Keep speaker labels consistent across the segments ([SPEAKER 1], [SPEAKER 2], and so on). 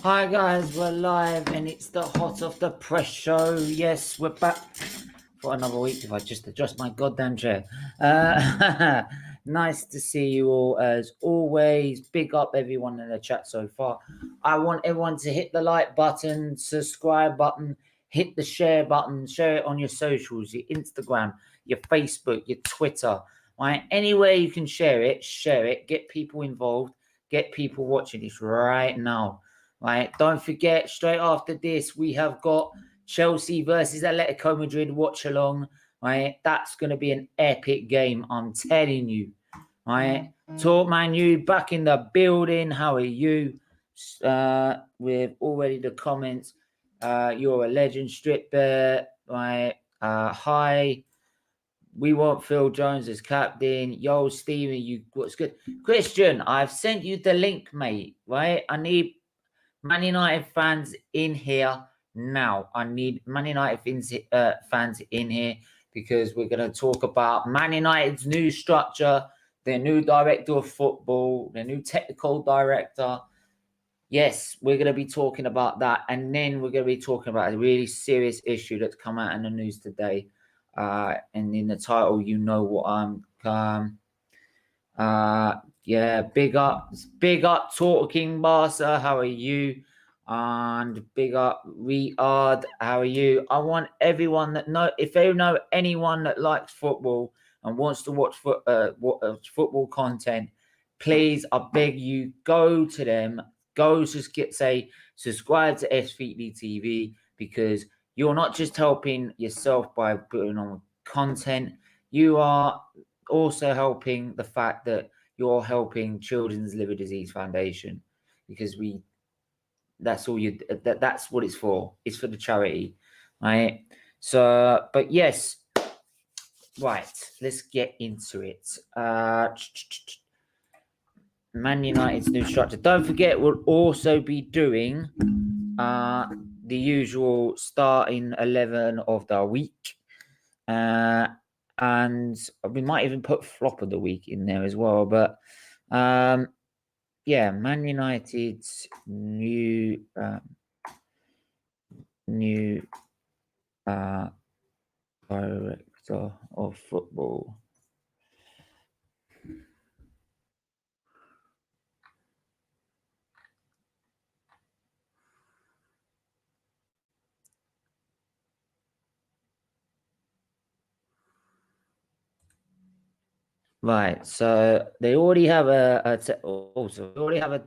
[SPEAKER 1] Hi guys, we're live and it's the Hot Off the Press show. Yes, we're back for another week. If I just adjust my goddamn chair. Nice to see you all as always. Big up everyone in the chat so far. I want everyone to hit the like button, subscribe button, hit the share button, share it on your socials, your Instagram, your Facebook, your Twitter. Right? Anywhere you can share it, get people involved, get people watching this right now. Right, don't forget, straight after this, we have got Chelsea versus Atletico Madrid watch along. Right, that's going to be an epic game, I'm telling you. Right, Talk Man, you back in the building. How are you? With already the comments. You're a legend, strip bear. Right, hi. We want Phil Jones as captain. Yo, Steven, you what's good? Christian, I've sent you the link, mate. Right, I need Man United fans in here now. I need Man United fans in here because we're going to talk about Man United's new structure, their new director of football, their new technical director. Yes, we're going to be talking about that. And then we're going to be talking about a really serious issue that's come out in the news today. And in the title, you know what I'm... yeah, big up Talking Barca. How are you? And big up Riyadh. How are you? I want everyone that if they know anyone that likes football and wants to watch football content, please, I beg you, go to them. Go subscribe to SVD TV because you're not just helping yourself by putting on content. You are also helping the fact that you're helping Children's Liver Disease Foundation because that's what it's for. It's for the charity, right? So, but yes, right. Let's get into it. Man United's new structure. Don't forget, we'll also be doing the usual starting 11 of the week. And we might even put flop of the week in there as well. But yeah, Man United's new director of football. Right, so they already have a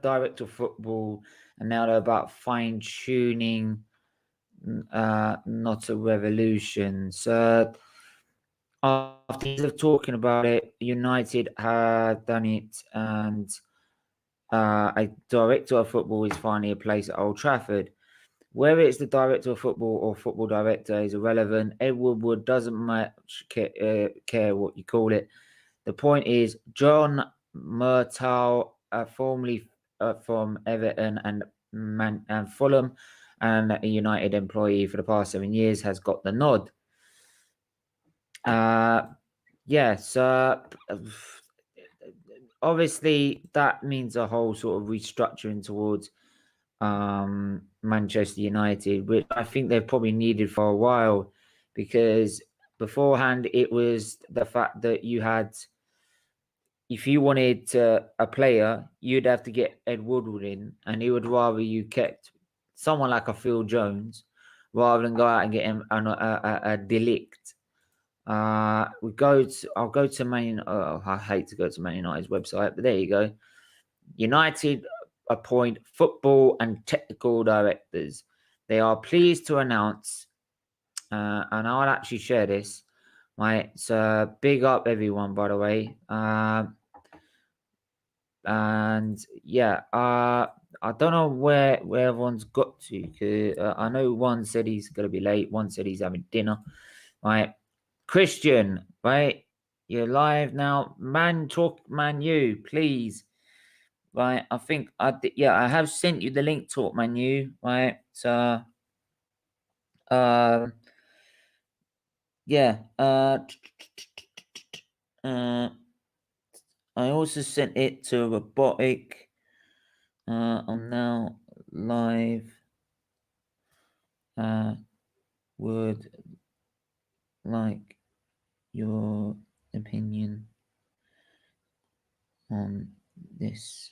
[SPEAKER 1] director of football, and now they're about fine tuning, not a revolution. So after years of talking about it, United had done it, and a director of football is finally a place at Old Trafford. Whether it's the director of football or football director is irrelevant. Edward Wood doesn't much care what you call it. The point is, John Murtaugh, formerly from Everton and Fulham, and a United employee for the past 7 years, has got the nod. So obviously that means a whole sort of restructuring towards Manchester United, which I think they've probably needed for a while, because beforehand it was the fact that you had, if you wanted a player, you'd have to get Ed Woodward in, and he would rather you kept someone like a Phil Jones rather than go out and get him a delict. I'll go to Man. I hate to go to Man United's website, but there you go. United appoint football and technical directors. They are pleased to announce, and I'll actually share this. Right, so big up everyone, by the way. And yeah, I don't know where everyone's got to. Cause, I know one said he's gonna be late. One said he's having dinner. Right, Christian. Right, you're live now. Talk Man U, please. Right, I think I have sent you the link, Talk Man U. Right, so yeah. I also sent it to Robotic. I'm now live would like your opinion on this.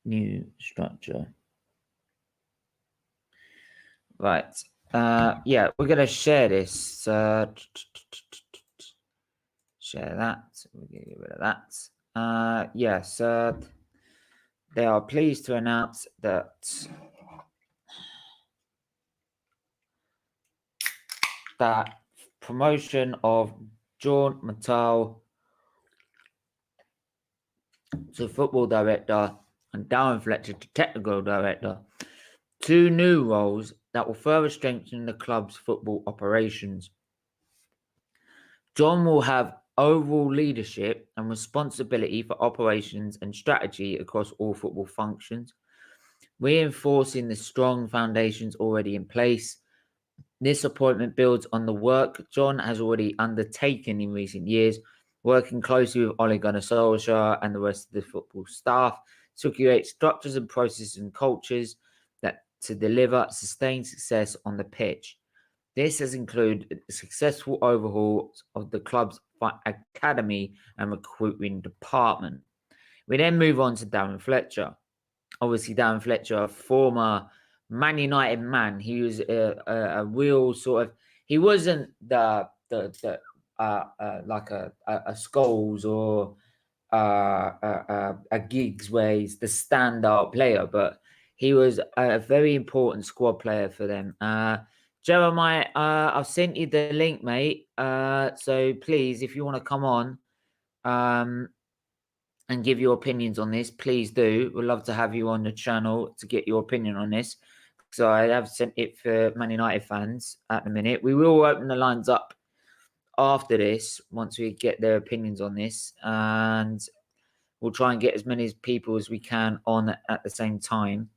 [SPEAKER 1] New structure. Right. Yeah, we're gonna share this. Share that. We're gonna get rid of that. Yes. They are pleased to announce that promotion of John Mattel to football director and Darren Fletcher to technical director, two new roles that will further strengthen the club's football operations. John will have overall leadership and responsibility for operations and strategy across all football functions, reinforcing the strong foundations already in place. This appointment builds on the work John has already undertaken in recent years, working closely with Ole Gunner Solskjaer and the rest of the football staff to create structures and processes and cultures that to deliver sustained success on the pitch. This has included successful overhauls of the club's academy and recruiting department. We then move on to Darren Fletcher. Obviously, Darren Fletcher, a former Man United man, he was a real sort of. He wasn't the like a Scholes or a Giggs where he's the standout player, but he was a very important squad player for them. Jeremiah, I've sent you the link, mate. So please, if you want to come on, and give your opinions on this, please do. We'd love to have you on the channel to get your opinion on this. So I have sent it for Man United fans at the minute. We will open the lines up after this once we get their opinions on this, and we'll try and get as many people as we can on at the same time.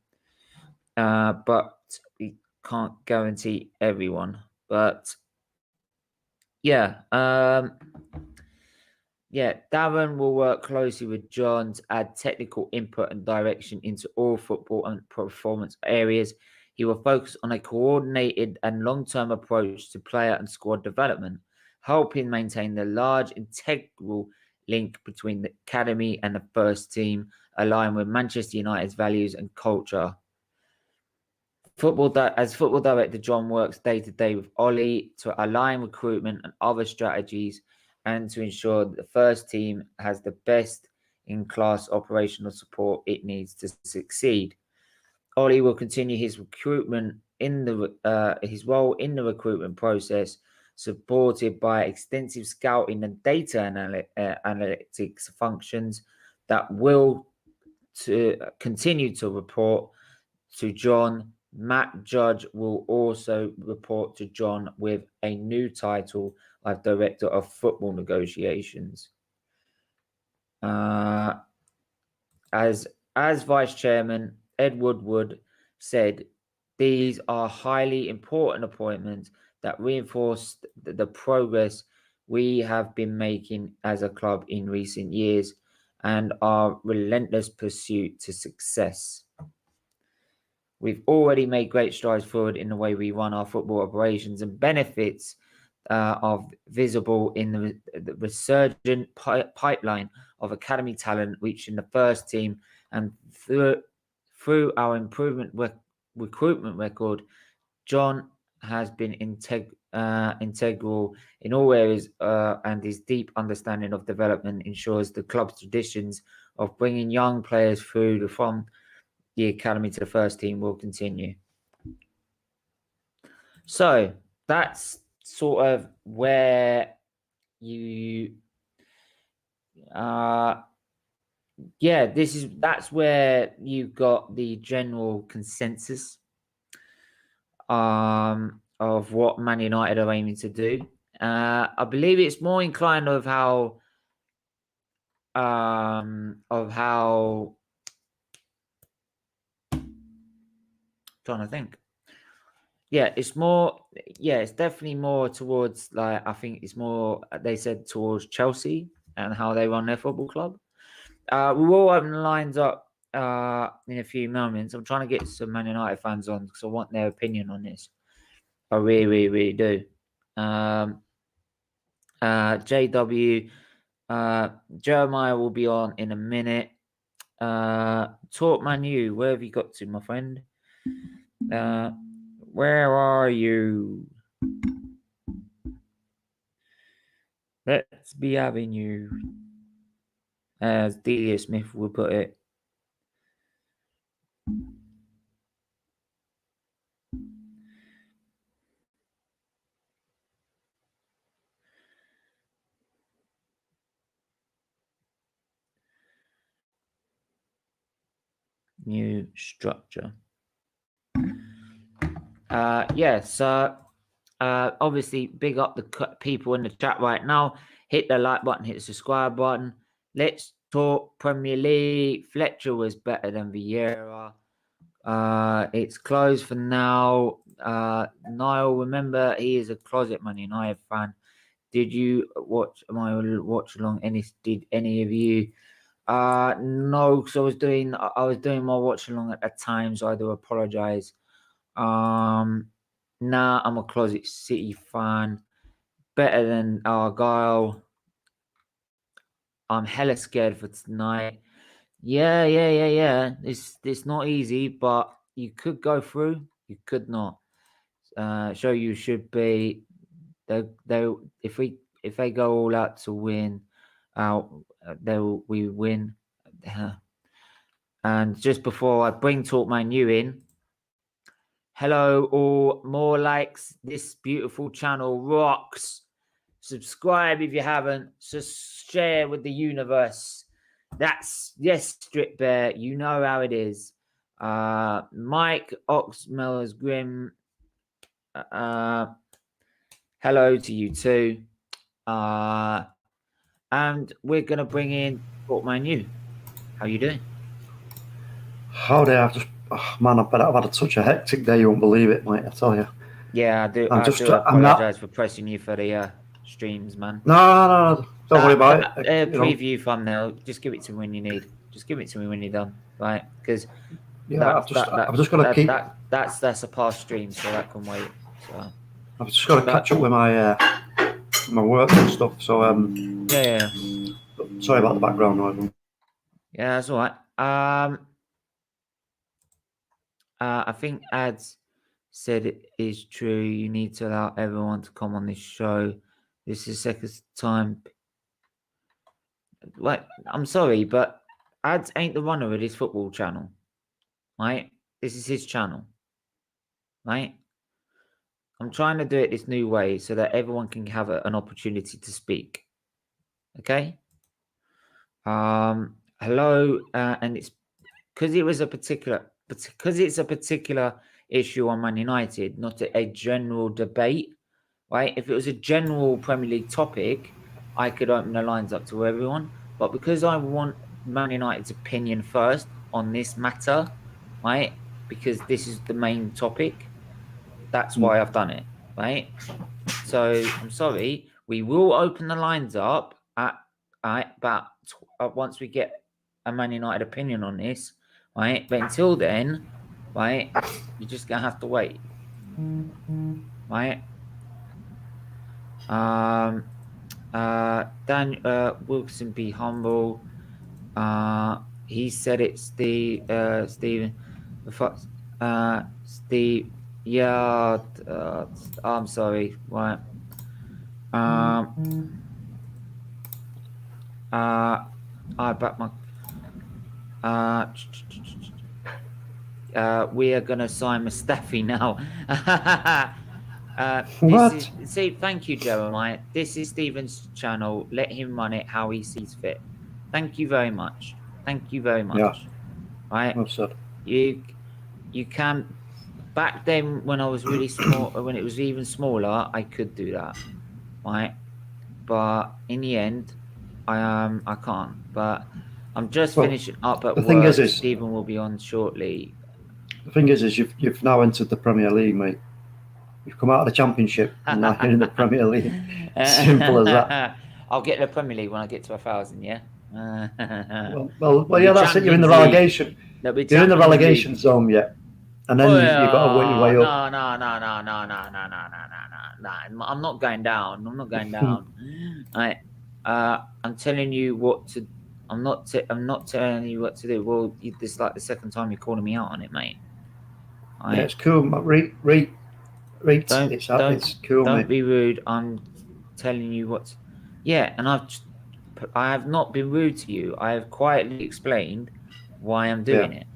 [SPEAKER 1] But we can't guarantee everyone. But yeah, Darren will work closely with John to add technical input and direction into all football and performance areas. He will focus on a coordinated and long-term approach to player and squad development, helping maintain the large integral link between the academy and the first team, aligned with Manchester United's values and culture. As football director, John works day to day with Ollie to align recruitment and other strategies and to ensure that the first team has the best in class operational support it needs to succeed. Ollie will continue his recruitment in his role in the recruitment process, supported by extensive scouting and data analytics functions that will continue to report to John. Matt Judge will also report to John with a new title of Director of Football Negotiations. As Vice Chairman, Ed Woodward said, these are highly important appointments that reinforce the progress we have been making as a club in recent years and our relentless pursuit to success. We've already made great strides forward in the way we run our football operations, and benefits are visible in the resurgent pipeline of academy talent reaching the first team, and through our recruitment record. John has been integral in all areas, and his deep understanding of development ensures the club's traditions of bringing young players through from the academy to the first team will continue. So that's sort of where you that's where you've got the general consensus of what Man United are aiming to do. I believe it's more inclined of how trying to think. Yeah, it's definitely more towards, like, I think it's more, they said, towards Chelsea and how they run their football club. We will open the lines up in a few moments. I'm trying to get some Man United fans on because I want their opinion on this. I really, really, really do. JW, Jeremiah will be on in a minute. Talk Manu, where have you got to, my friend? Where are you? Let's be having you, as Delia Smith would put it. New structure. So obviously big up the people in the chat right now. Hit the like button, hit the subscribe button. Let's talk Premier League. Fletcher was better than Vieira. It's closed for now. Niall, remember, he is a closet Man United fan. Did you watch my watch along? Did any of you? No, because I was doing my watch along at the time, so I do apologize. Nah, I'm a closet City fan. Better than Argyle. I'm hella scared for tonight. Yeah. It's not easy, but you could go through. You could not. So you should be. If they go all out to win, we win. And just before I bring Talk Man U in, hello all, more likes. This beautiful channel rocks. Subscribe if you haven't. Just share with the universe. Yes, Strip Bear. You know how it is. Mike Oxmeller's Grim. Hello to you too. And we're gonna bring in Talk Man U. How you doing?
[SPEAKER 2] Howdy, I've had such a hectic day, you won't believe it, mate, I tell you.
[SPEAKER 1] Yeah, I do apologise for pressing you for the streams, man.
[SPEAKER 2] No, don't worry about it.
[SPEAKER 1] Preview thumbnail, just give it to me when you need. Just give it to me when you're done, right? Because
[SPEAKER 2] I've just got to keep...
[SPEAKER 1] That's a past stream, so that can wait. So
[SPEAKER 2] I've just got to catch up with my work and stuff, so...
[SPEAKER 1] Yeah.
[SPEAKER 2] Sorry about the background noise.
[SPEAKER 1] Yeah, that's all right. I think Ads said it is true. You need to allow everyone to come on this show. This is the second time. Like, I'm sorry, but Ads ain't the runner of this football channel, right? This is his channel, right? I'm trying to do it this new way so that everyone can have an opportunity to speak. Okay. Hello, and it's because it's a particular issue on Man United, not a general debate, right? If it was a general Premier League topic, I could open the lines up to everyone. But because I want Man United's opinion first on this matter, right? Because this is the main topic, that's why I've done it, right? So I'm sorry, we will open the lines up but once we get a Man United opinion on this, right? But until then, right, you're just gonna have to wait, right? Dan Wilson, be humble. He said it's Stephen. Steve. Yeah. I'm sorry. Right. I back my. We are gonna sign Mustafi now. Thank you, Jeremiah. This is Stephen's channel. Let him run it how he sees fit. Thank you very much.
[SPEAKER 2] Yeah.
[SPEAKER 1] Right.
[SPEAKER 2] Well,
[SPEAKER 1] you can. Back then, when I was really small, when it was even smaller, I could do that. right? But in the end, I can't. But I'm just
[SPEAKER 2] Well,
[SPEAKER 1] finishing up at
[SPEAKER 2] the thing
[SPEAKER 1] work.
[SPEAKER 2] is
[SPEAKER 1] Stephen will be on shortly.
[SPEAKER 2] the thing is you've now entered the Premier League, mate. You've come out of the Championship and now you're in the Premier League. Simple as that.
[SPEAKER 1] I'll get the Premier League when I get to 1,000. Yeah. There'll
[SPEAKER 2] Yeah,
[SPEAKER 1] be
[SPEAKER 2] that's it. You're in the
[SPEAKER 1] Champions League.
[SPEAKER 2] relegation.
[SPEAKER 1] There'll be
[SPEAKER 2] You're in the
[SPEAKER 1] Champions
[SPEAKER 2] relegation
[SPEAKER 1] League.
[SPEAKER 2] zone yet, and then
[SPEAKER 1] Oh
[SPEAKER 2] you've got to work your
[SPEAKER 1] yeah,
[SPEAKER 2] way up.
[SPEAKER 1] no. I'm not going down. I'm not going down. I'm telling you what to. I'm not telling you what to do. Well, this is like the second time you're calling me out on it, mate.
[SPEAKER 2] Yeah, it's cool. Rate.
[SPEAKER 1] Don't
[SPEAKER 2] It's cool,
[SPEAKER 1] don't
[SPEAKER 2] mate.
[SPEAKER 1] be rude. I'm telling you what. Yeah, and I have not been rude to you. I have quietly explained why I'm doing
[SPEAKER 2] Yeah.
[SPEAKER 1] it.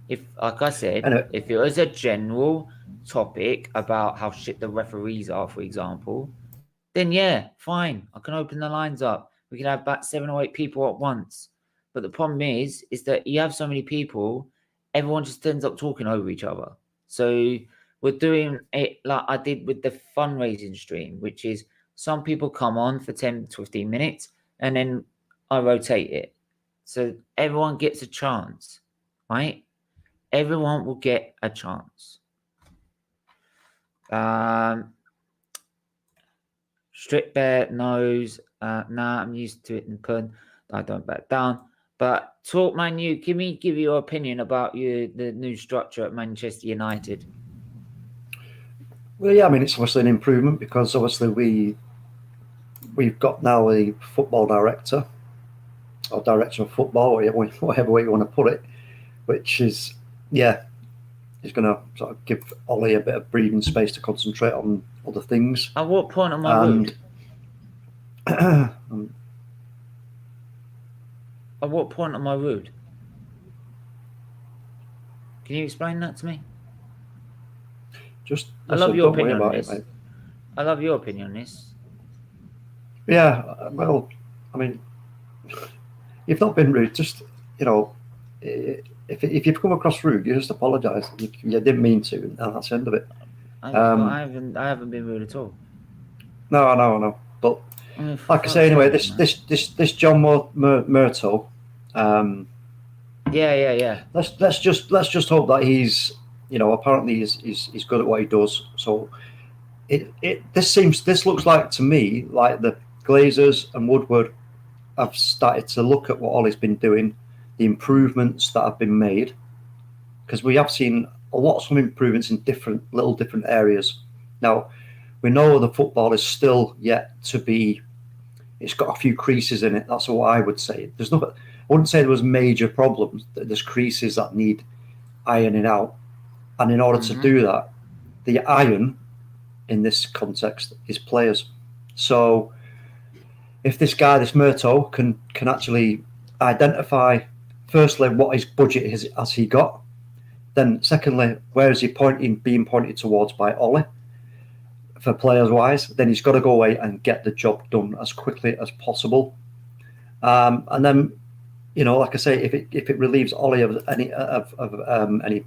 [SPEAKER 1] If, like I said,
[SPEAKER 2] Anyway,
[SPEAKER 1] if it was a general topic about how shit the referees are, for example, then yeah, fine. I can open the lines up. We can have about 7 or 8 people at once. But the problem is that you have so many people, everyone just ends up talking over each other. So we're doing it like I did with the fundraising stream, which is some people come on for 10 to 15 minutes and then I rotate it. So everyone gets a chance, right? Everyone will get a chance. Strip Bear knows. Nah, I'm used to it in pun. I don't back down. But talk, man, give you your opinion about the new structure at Manchester United.
[SPEAKER 2] well, yeah. I mean, it's obviously an improvement because obviously we've got now a football director or director of football, whatever way you want to put it, which is yeah, is going to sort of give Ollie a bit of breathing space to concentrate on other things.
[SPEAKER 1] At what point am I
[SPEAKER 2] And
[SPEAKER 1] rude? At what point am I rude? Can you explain that to me?
[SPEAKER 2] just
[SPEAKER 1] I love
[SPEAKER 2] listen,
[SPEAKER 1] your
[SPEAKER 2] don't worry
[SPEAKER 1] opinion on
[SPEAKER 2] about it,
[SPEAKER 1] this.
[SPEAKER 2] mate.
[SPEAKER 1] I love your opinion on this.
[SPEAKER 2] Yeah, well, I mean, you've not been rude. Just if you've come across rude, you just apologise. You didn't mean to, and that's the end of it.
[SPEAKER 1] I haven't been rude at all.
[SPEAKER 2] No, I know. But
[SPEAKER 1] I mean, for
[SPEAKER 2] like I say,
[SPEAKER 1] fuck's
[SPEAKER 2] anyway,
[SPEAKER 1] sake, man.
[SPEAKER 2] this John Murto.
[SPEAKER 1] Yeah.
[SPEAKER 2] Let's just hope that he's apparently he's good at what he does. So this looks like to me like the Glazers and Woodward have started to look at what Ollie's been doing, the improvements that have been made, because we have seen a lot of improvements in different areas. Now we know the football is still yet to be. It's got a few creases in it. That's what I would say. There's no. I wouldn't say there was major problems. There's creases that need ironing out, and in order to do that, the iron in this context is players. So if this guy, this Murto, can actually identify, firstly, what his budget has he got, then secondly, where is he being pointed towards by Ollie for players wise, then he's got to go away and get the job done as quickly as possible. And then, like I say, if it relieves Ollie of any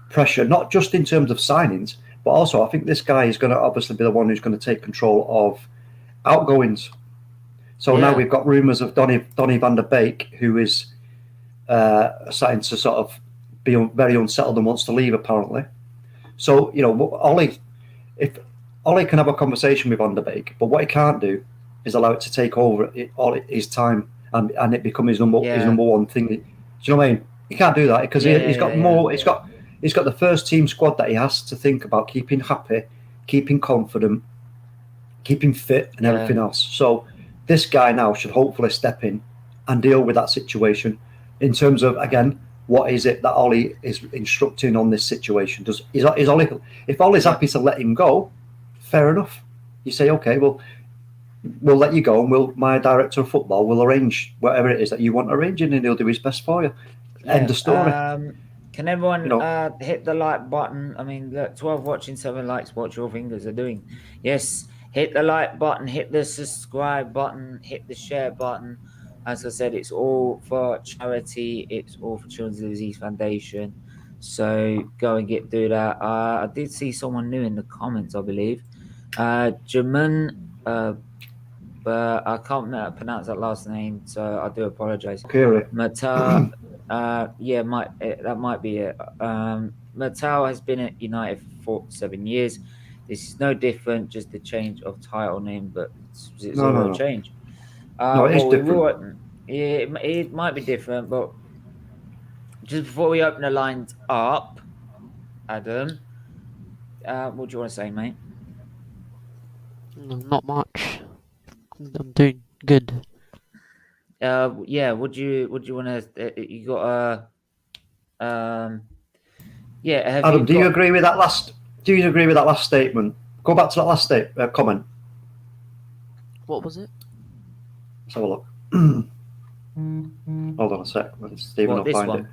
[SPEAKER 2] pressure, not just in terms of signings, but also I think this guy is going to obviously be the one who's going to take control of outgoings. So now we've got rumours of Donny van der Beek, who is starting to sort of be very unsettled and wants to leave apparently. So if Ollie can have a conversation with Van der Beek, but what he can't do is allow it to take over all his time and it become his number one thing. Do you know what I mean? He can't do that because he's got more. He's got the first team squad that he has to think about keeping happy, keeping confident, keeping fit, and everything else. So this guy now should hopefully step in and deal with that situation in terms of, again, what is it that Ollie is instructing on this situation? Is Ollie, if Ollie's happy to let him go, fair enough. You say, okay, well, we'll let you go, and my director of football will arrange whatever it is that you want arranging, and he'll do his best for you. End of story.
[SPEAKER 1] Can everyone hit the like button? I mean, look, 12 watching, 7 likes. What your fingers are doing? Yes, hit the like button, hit the subscribe button, hit the share button. As I said, it's all for charity. It's all for Children's Disease Foundation. So go and do that. I did see someone new in the comments, I believe. Jamin but I can't pronounce that last name, so I do apologize.
[SPEAKER 2] Kiri.
[SPEAKER 1] Matau, that might be it. Matau has been at United for 7 years. This is no different, just the change of title name, but zero
[SPEAKER 2] No.
[SPEAKER 1] change.
[SPEAKER 2] No, it is different.
[SPEAKER 1] It might be different, but just before we open the lines up, Adam, what do you want to say, mate?
[SPEAKER 3] Not much. I'm doing good.
[SPEAKER 1] Would you want to? You got yeah.
[SPEAKER 2] Adam, do you agree with that last? Do you agree with that last statement? Go back to that last comment.
[SPEAKER 3] What was it?
[SPEAKER 2] Let's have a look. Hold on a sec. Stephen will find it.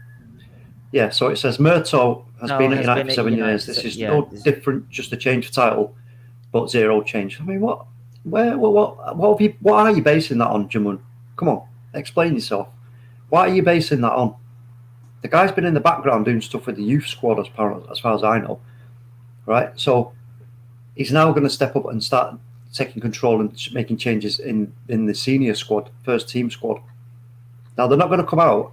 [SPEAKER 2] Yeah, so it says Murto has been at United for 7 years. This is no different, just a change of title, but zero change. I mean, what are you basing that on, Jamun? Come on, explain yourself. What are you basing that on? The guy's been in the background doing stuff with the youth squad, as far as I know, right? So he's now going to step up and start taking control and making changes in the senior squad, first team squad. Now they're not going to come out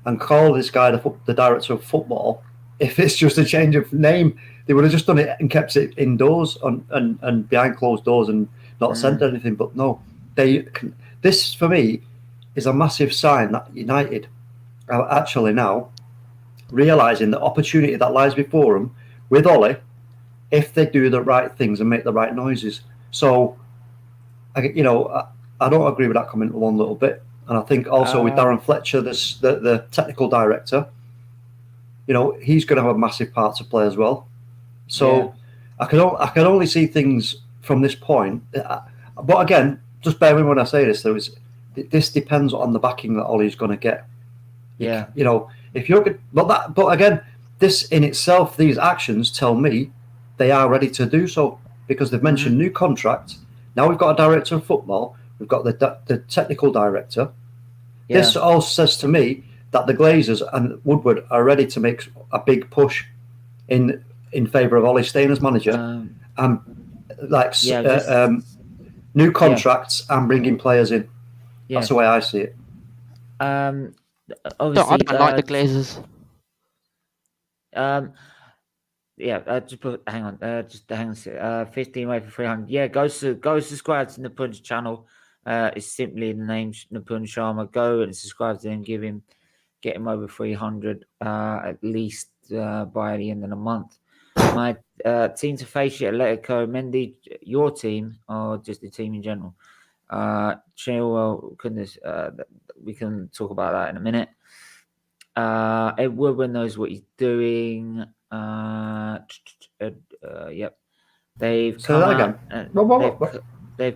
[SPEAKER 2] and call this guy the director of football if it's just a change of name. They would have just done it and kept it indoors and behind closed doors and not said anything. But no, this for me is a massive sign that United are actually now realising the opportunity that lies before them with Ole if they do the right things and make the right noises. So, I don't agree with that comment one little bit. And I think also with Darren Fletcher, the technical director, he's going to have a massive part to play as well. So I can only see things from this point. But again, just bear in mind when I say this, this depends on the backing that Ole's going to get.
[SPEAKER 1] Yeah.
[SPEAKER 2] If you're good, but again, this in itself, these actions tell me they are ready to do so because they've mentioned new contracts. Now we've got a director of football. We've got the technical director. Yeah. This all says to me that the Glazers and Woodward are ready to make a big push in favour of Ole staying as manager, new contracts and bringing players in. Yeah. That's the way I see it.
[SPEAKER 1] Obviously,
[SPEAKER 3] I don't like the Glazers.
[SPEAKER 1] Hang on. 15 away for 300. Yeah, go subscribe to Napun's channel. It's simply the name Napun Sharma. Go and subscribe to him. Get him over 300 at least by the end of the month. My team to face you, Atletico, Mendy, your team, or just the team in general. Chilwell, goodness, we can talk about that in a minute. Ed Woodward knows what he's doing. Yep. They've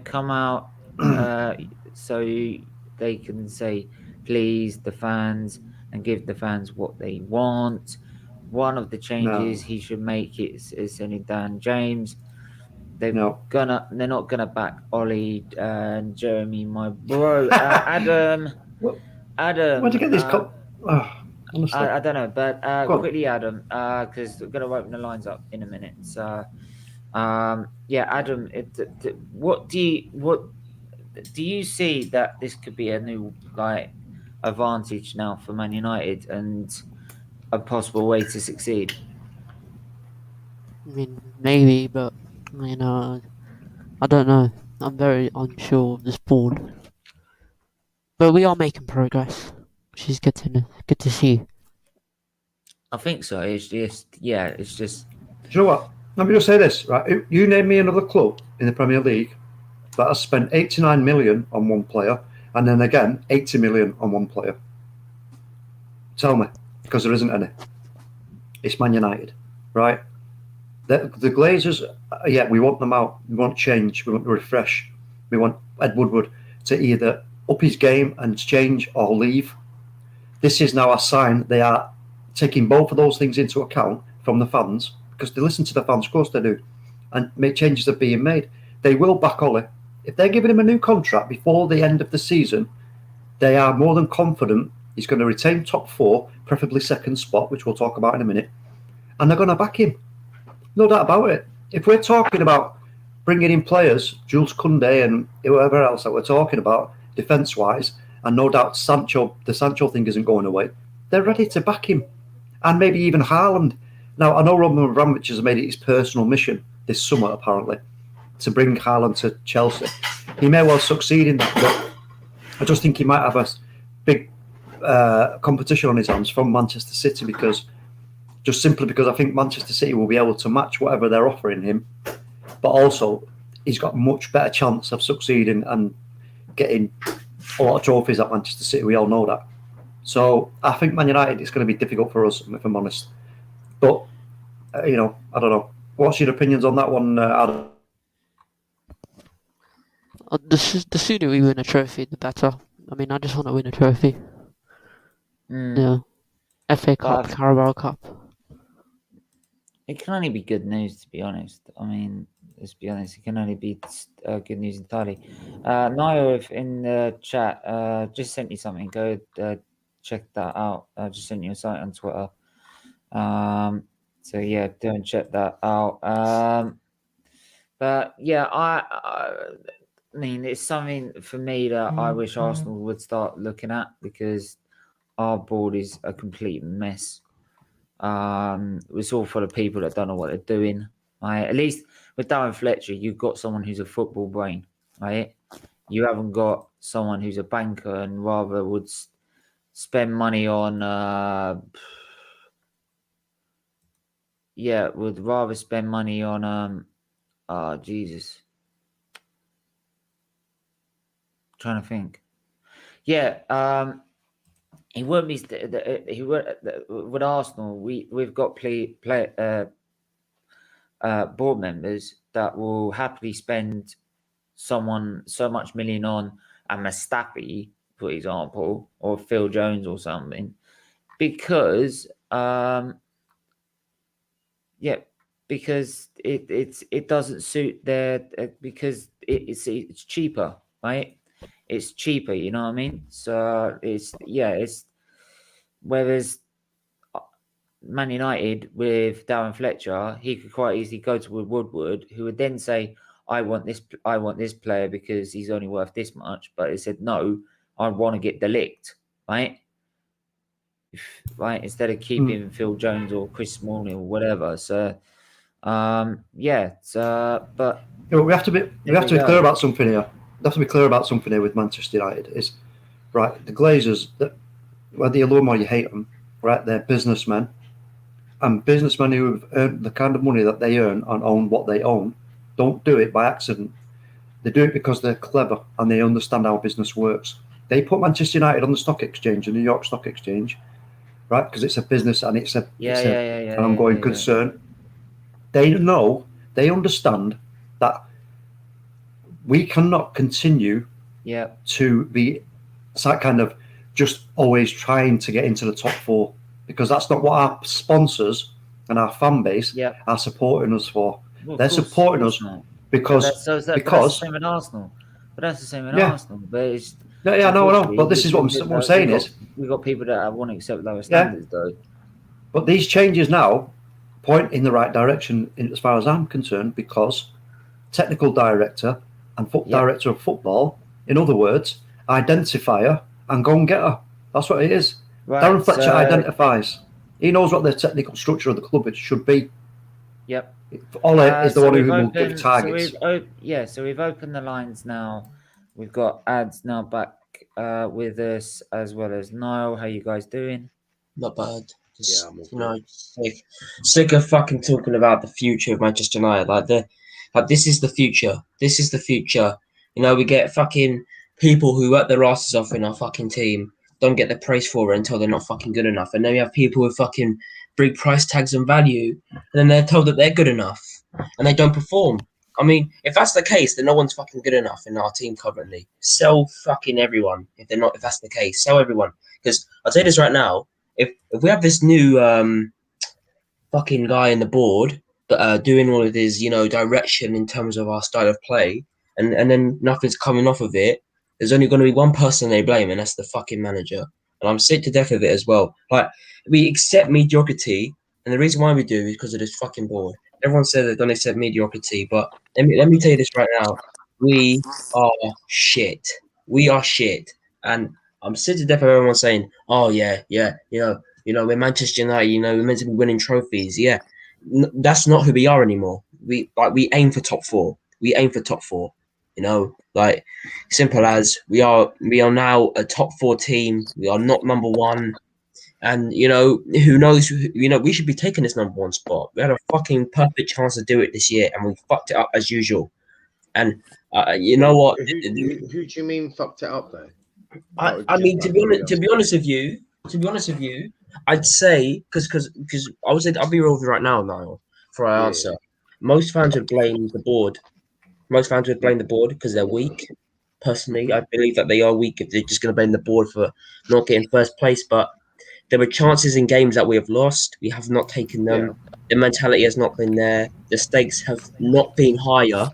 [SPEAKER 1] come out so they can say please the fans and give the fans what they want. One of the changes he should make is sending Dan James. They're not gonna back Ollie and Jeremy, my bro. Adam.
[SPEAKER 2] Where'd you get these?
[SPEAKER 1] I don't know, but quickly, Adam, because we're gonna open the lines up in a minute. So, Adam, what do you see that this could be a new advantage now for Man United and a possible way to succeed?
[SPEAKER 3] I mean, maybe, but I don't know. I'm very unsure of this board, but we are making progress, which is good to see.
[SPEAKER 1] I think so. It's just.
[SPEAKER 2] Do you know what? Let me just say this, right? You name me another club in the Premier League that has spent 89 million on one player and then again 80 million on one player. Tell me, because there isn't any. It's Man United, right? The Glazers, we want them out. We want change. We want to refresh. We want Ed Woodward to either up his game and change or leave. This is now a sign they are taking both of those things into account from the fans, because they listen to the fans, of course they do, and changes are being made. They will back Ole. If they're giving him a new contract before the end of the season, they are more than confident he's going to retain top four, preferably second spot, which we'll talk about in a minute, and they're going to back him. No doubt about it. If we're talking about bringing in players, Jules Koundé and whoever else that we're talking about, defence-wise, and no doubt the Sancho thing isn't going away. They're ready to back him, and maybe even Haaland. Now, I know Roman Abramovich has made it his personal mission this summer, apparently, to bring Haaland to Chelsea. He may well succeed in that, but I just think he might have a big competition on his hands from Manchester City because I think Manchester City will be able to match whatever they're offering him, but also he's got a much better chance of succeeding and getting a lot of trophies at Manchester City. We all know that. So I think Man United is going to be difficult for us, if I'm honest. But, I don't know. What's your opinions on that one, Adam?
[SPEAKER 3] The sooner we win a trophy, the better. I mean, I just want to win a trophy. Yeah. FA Cup, Carabao Cup.
[SPEAKER 1] It can only be good news, to be honest. I mean, let's be honest, it can only be good news entirely. Niall, in the chat, just sent you something. Go check that out. I just sent you a site on Twitter. So yeah, go and check that out. But yeah, I mean, it's something for me that I wish Arsenal would start looking at because our board is a complete mess. It's all full of people that don't know what they're doing. Right? At least with Darren Fletcher, you've got someone who's a football brain, right? You haven't got someone who's a banker and rather would spend money on. Would rather spend money on. Jesus. I'm trying to think. Yeah. He won't be. He won't, with Arsenal. We've got board members that will happily spend someone so much million on a Mustafi, for example, or Phil Jones or something, because because it doesn't suit their because it's cheaper, right? It's cheaper, you know what I mean? So it's whereas Man United with Darren Fletcher, he could quite easily go to Woodward, who would then say, I want this player because he's only worth this much. But he said, no, I want to get the right? Right? Instead of keeping Phil Jones or Chris Smalling or whatever. So but
[SPEAKER 2] we have to be clear about something here. We have to be clear about something here with Manchester United. Is right, the Glazers, whether you love them or you hate them, right? They're businessmen, and businessmen who have earned the kind of money that they earn and own what they own don't do it by accident. They do it because they're clever and they understand how business works. They put Manchester United on the stock exchange, the New York Stock Exchange, right? Because it's a business and it's an ongoing concern. They understand that we cannot continue to be kind of just always trying to get into the top four, because that's not what our sponsors and our fan base are supporting us for.
[SPEAKER 1] Well,
[SPEAKER 2] they're supporting us because
[SPEAKER 1] that's the same in Arsenal. But that's the same in Arsenal. But it's
[SPEAKER 2] no. But this is what I'm saying is
[SPEAKER 1] we've got people that want to accept lower standards, though.
[SPEAKER 2] But these changes now point in the right direction, as far as I'm concerned, because technical director and director of football, in other words, identifier and go and get her. That's what it is. Right, Darren Fletcher identifies. He knows what the technical structure of the club should be.
[SPEAKER 1] Yep.
[SPEAKER 2] Ole is the one who will give targets.
[SPEAKER 1] So we've opened the lines now. We've got Ads now back with us, as well as Niall. How you guys doing?
[SPEAKER 4] Not bad. Sick of fucking talking about the future of Manchester United. Like this is the future. This is the future. We get fucking people who work their asses off in our fucking team, don't get the praise for it until they're not fucking good enough. And then we have people with fucking big price tags and value, and then they're told that they're good enough and they don't perform. I mean, if that's the case, then no one's fucking good enough in our team currently. Sell fucking everyone if that's the case. Sell everyone. Because I'll tell you this right now, if we have this new fucking guy in the board doing all of his, direction in terms of our style of play, and then nothing's coming off of it, there's only going to be one person they blame, and that's the fucking manager. And I'm sick to death of it as well. Like, we accept mediocrity, and the reason why we do is because of this fucking board. everyone said that, don't accept mediocrity, but let me tell you this right now. We are shit. We are shit. And I'm sick to death of everyone saying, oh, yeah, we're Manchester United, we're meant to be winning trophies. Yeah, that's not who we are anymore. We aim for top four. We aim for top four. Like simple as we are now a top four team. We are not number one. And who knows? We should be taking this number one spot. We had a fucking perfect chance to do it this year, and we fucked it up as usual. And you know what?
[SPEAKER 5] Who do you mean fucked it up though?
[SPEAKER 4] I mean, to be honest with you, I'd say because I'll be real with you right now, Niall. For our answer, most fans would blame the board. Most fans would blame the board because they're weak. Personally, I believe that they are weak if they're just going to blame the board for not getting first place. But there were chances in games that we have lost. We have not taken them. Yeah. The mentality has not been there. The stakes have not been higher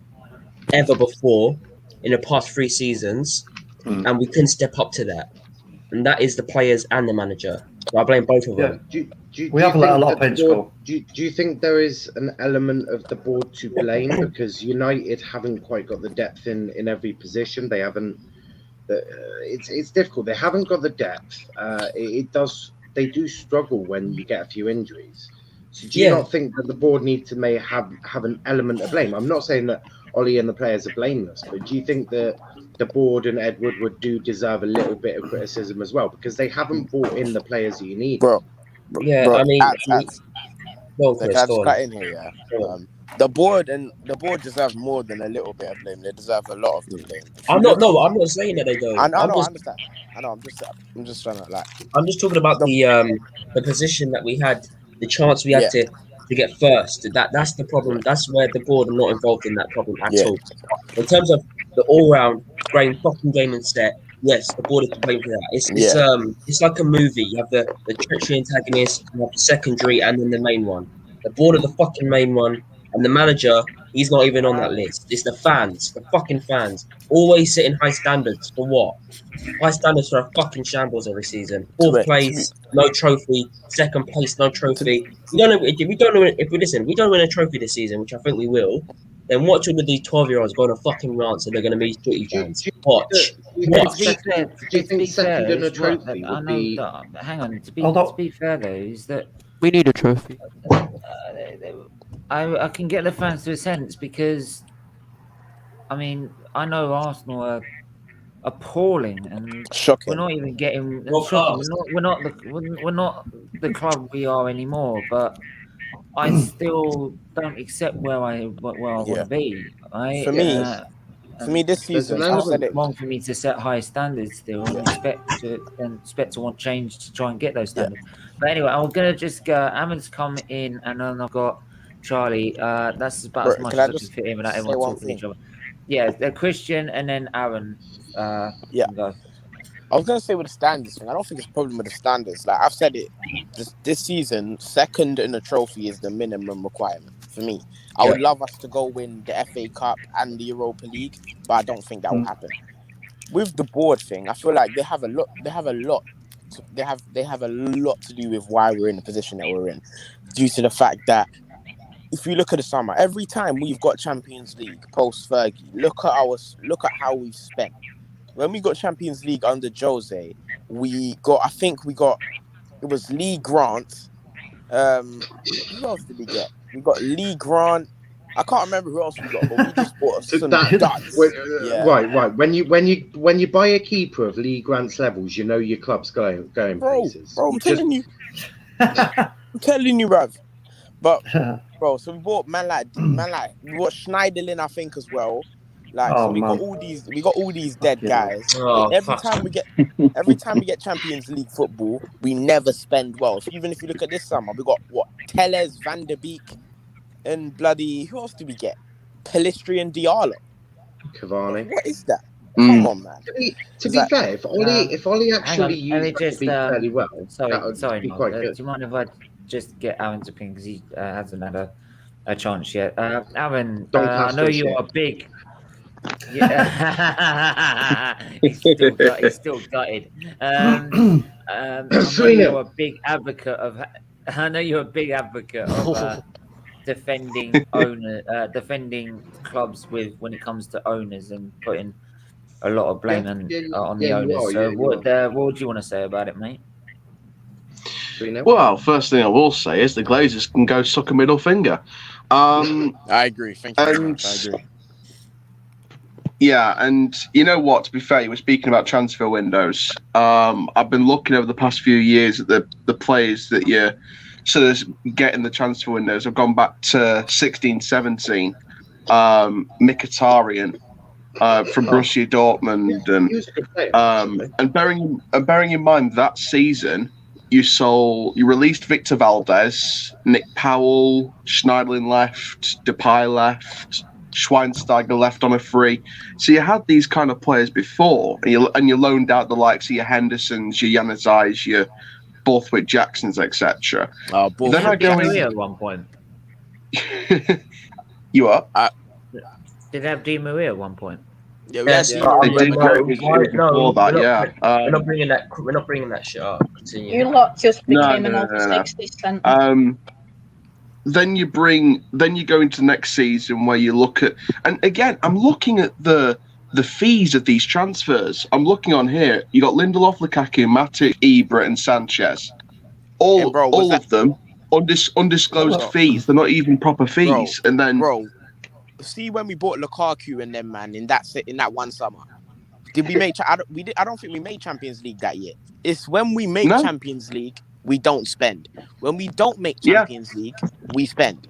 [SPEAKER 4] ever before in the past 3 seasons. And we couldn't step up to that. And that is the players and the manager. So I blame both of them.
[SPEAKER 2] We have let a lot of paints go.
[SPEAKER 5] Do you think there is an element of the board to blame because United haven't quite got the depth in every position? They haven't. It's difficult. They haven't got the depth. They do struggle when you get a few injuries. So do you not think that the board need to have an element of blame? I'm not saying that Ollie and the players are blameless, but do you think that the board and Ed Woodward do deserve a little bit of criticism as well because they haven't brought in the players that you need?
[SPEAKER 6] Bro,
[SPEAKER 4] I mean,
[SPEAKER 6] well, Chris, I just got in here. Yeah. The board deserve more than a little bit of blame. They deserve a lot of the blame. I'm not
[SPEAKER 4] saying that they don't.
[SPEAKER 6] I understand. I know. I'm just trying to
[SPEAKER 4] I'm just talking about the position that we had, the chance we had to get first. That's the problem. That's where the board are not involved in that problem at all. In terms of the all-round fucking game and set, yes, the board is to blame for that. It's like a movie. You have the tertiary antagonist, you have the secondary, and then the main one. The board are the fucking main one, and the manager, he's not even on that list. It's the fans, the fucking fans, always setting high standards for what? High standards for a fucking shambles every season. 4th place, no trophy. 2nd place, no trophy. We don't know if we don't win a trophy this season, which I think we will. Then watch all of these 12-year-olds go on a fucking rant and they're going to be City fans. Watch.
[SPEAKER 5] Do you think second in a trophy would be...
[SPEAKER 1] Hang on. To be fair, though, is that...
[SPEAKER 3] We need a trophy.
[SPEAKER 1] I can get the fans to a sense because, I mean, I know Arsenal are appalling and
[SPEAKER 6] shocking.
[SPEAKER 1] We're not even getting... We're not the club we are anymore, but... I still don't accept where I want to be. Right?
[SPEAKER 6] For me, this season,
[SPEAKER 1] it's wrong for me to set high standards still and expect to want change to try and get those standards. But anyway, I'm gonna just go. Amon's come in, and then I've got Charlie. That's about as much as I can fit in without everyone talking to each other. Yeah, Christian, and then Aaron. Go.
[SPEAKER 6] I was going to say with the standards thing, I don't think it's a problem with the standards. Like I've said it, this season, second in the trophy is the minimum requirement for me. I would love us to go win the FA Cup and the Europa League, but I don't think that will happen. With the board thing, I feel like they have a lot to do with why we're in the position that we're in, due to the fact that if you look at the summer, every time we've got Champions League post Fergie, look at how we've spent. When we got Champions League under Jose, it was Lee Grant. Who else did we get? We got Lee Grant. I can't remember who else we got, but we just bought some duds.
[SPEAKER 5] Right. When you buy a keeper of Lee Grant's levels, you know your club's going places.
[SPEAKER 6] Bro, I'm telling you. I'm telling you, bruv. But bro, so we bought man like we bought Schneiderlin, I think, as well. Like we got all these dead guys. Every time we get Champions League football, we never spend well. So even if you look at this summer, we got Tellez, Van der Beek, and bloody who else did we get? Pelistri and Diallo.
[SPEAKER 5] Cavani.
[SPEAKER 6] What is that? Come on, man.
[SPEAKER 5] To be fair, if Ollie actually used to be fairly well,
[SPEAKER 1] sorry,
[SPEAKER 5] be quite good.
[SPEAKER 1] Do you mind if I just get Aaron's opinion because he hasn't had a chance yet? Aaron, I know you're a big. Yeah, he's still gutted. I know you're a big advocate of defending defending clubs with when it comes to owners and putting a lot of blame on the owners. So what do you want to say about it, mate?
[SPEAKER 7] Well, first thing I will say is the Glazers can go suck a middle finger.
[SPEAKER 6] I agree. Thank you very much. I agree.
[SPEAKER 7] Yeah, and you know what? To be fair, you were speaking about transfer windows. I've been looking over the past few years at the players that you sort of get in the transfer windows. I've gone back to 16-17. Mkhitaryan from Borussia Dortmund, and bearing in mind that season, you released Victor Valdez, Nick Powell, Schneiderlin left, Depay left, Schweinsteiger left on a free. So you had these kind of players before, and you loaned out the likes of your Hendersons, your Januzajs, your Borthwick Jacksons, etc.
[SPEAKER 1] Then I go in at one point.
[SPEAKER 7] You are?
[SPEAKER 1] Did they have Di Maria at one point?
[SPEAKER 4] Yeah,
[SPEAKER 7] we're
[SPEAKER 4] not bringing that shit up. Continue.
[SPEAKER 8] You lot just became an over 60s centre.
[SPEAKER 7] Then you go into next season where you look at, and again, I'm looking at the fees of these transfers. I'm looking on here. You got Lindelof, Lukaku, Matic, Ibra, and Sanchez. All of them undisclosed fees. They're not even proper fees. And then,
[SPEAKER 6] see when we bought Lukaku and them, man, in that one summer, did we make? I don't think we made Champions League that year. It's when we make Champions League, we don't spend. When we don't make Champions League, we spend.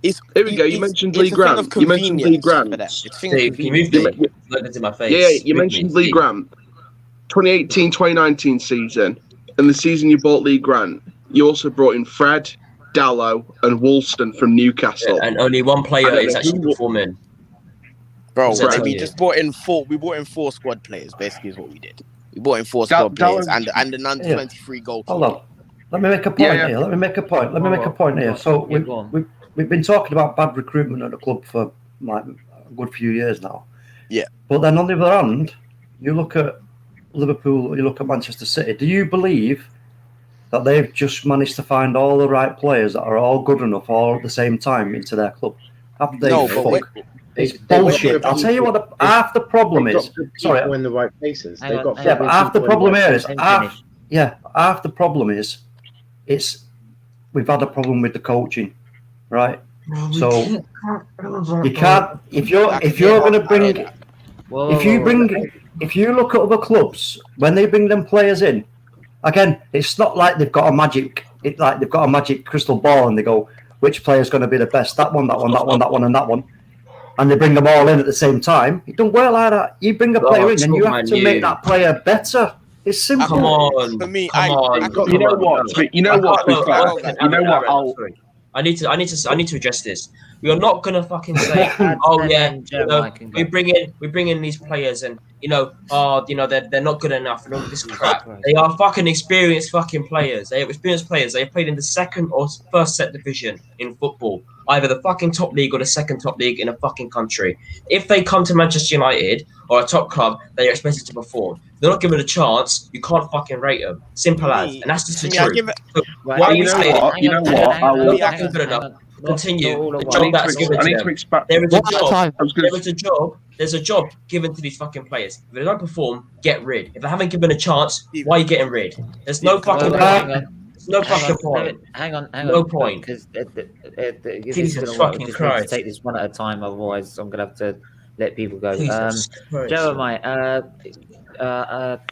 [SPEAKER 7] Here we go. You mentioned Lee Grant. You mentioned Lee Grant.
[SPEAKER 4] Steve, can you move the look into my face?
[SPEAKER 7] Yeah, you mentioned Lee Grant. 2018-2019 season, and the season you bought Lee Grant, you also brought in Fred, Dallow, and Woolston from Newcastle.
[SPEAKER 4] And only one player is actually performing.
[SPEAKER 6] Bro, we just bought in four. We bought in 4 squad players. Basically, is what we did. We bought in 4 squad players and an under 23 goalkeeper.
[SPEAKER 2] Hold on. Let me make a point here. Let me make a point here. So we've been talking about bad recruitment at the club for like a good few years now.
[SPEAKER 6] Yeah.
[SPEAKER 2] But then on the other hand, you look at Liverpool, you look at Manchester City. Do you believe that they've just managed to find all the right players that are all good enough all at the same time into their club? Have they? It's bullshit. I'll tell you what. Half the problem is. Sorry,
[SPEAKER 5] in the right places.
[SPEAKER 2] But half the problem here is. Half the problem is. It's we've had a problem with the coaching, right? So you can't if you're going to bring if you look at other clubs when they bring them players in, again, it's not like they've got a magic. It's like they've got a magic crystal ball and they go, which player's going to be the best? That one, and that one, and they bring them all in at the same time. It don't work like that. You bring a player in and you have to make that player better. It's simple.
[SPEAKER 4] Come on.
[SPEAKER 6] For me,
[SPEAKER 7] You know what?
[SPEAKER 4] I need to address this. We are not gonna fucking say, we bring in these players and they're not good enough and all this crap. They are fucking experienced fucking players. They are experienced players. They have played in the second or first set division in football, either the fucking top league or the second top league in a fucking country. If they come to Manchester United or a top club, they are expected to perform. They're not given a chance. You can't fucking rate them. Simple as, and that's just the truth. Why are we saying?
[SPEAKER 7] You know what? I will.
[SPEAKER 4] Not good enough. Continue. The job that's given to them. There's a job given to these fucking players. If they don't perform, get rid. If they haven't given a chance, why are you getting rid? There's no fucking point. No fucking point.
[SPEAKER 1] Hang on.
[SPEAKER 4] No point.
[SPEAKER 1] Because
[SPEAKER 4] Jesus fucking Christ.
[SPEAKER 1] Take this one at a time. Otherwise, I'm gonna have to let people go.
[SPEAKER 4] Jeremiah,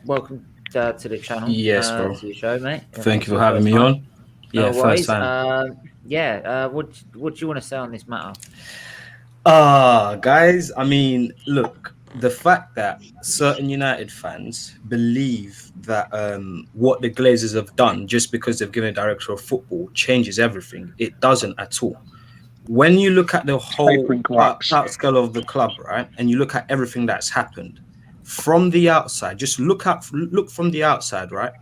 [SPEAKER 1] welcome to the channel.
[SPEAKER 9] Yes, bro.
[SPEAKER 1] To the show, mate.
[SPEAKER 9] Thank you for having me on. Yeah, first time.
[SPEAKER 1] What do you want to say on this matter?
[SPEAKER 9] Guys, I mean, look, the fact that certain United fans believe that what the Glazers have done just because they've given a director of football changes everything, it doesn't at all. When you look at the whole scale of the club, right, and you look at everything that's happened from the outside, just look from the outside, right?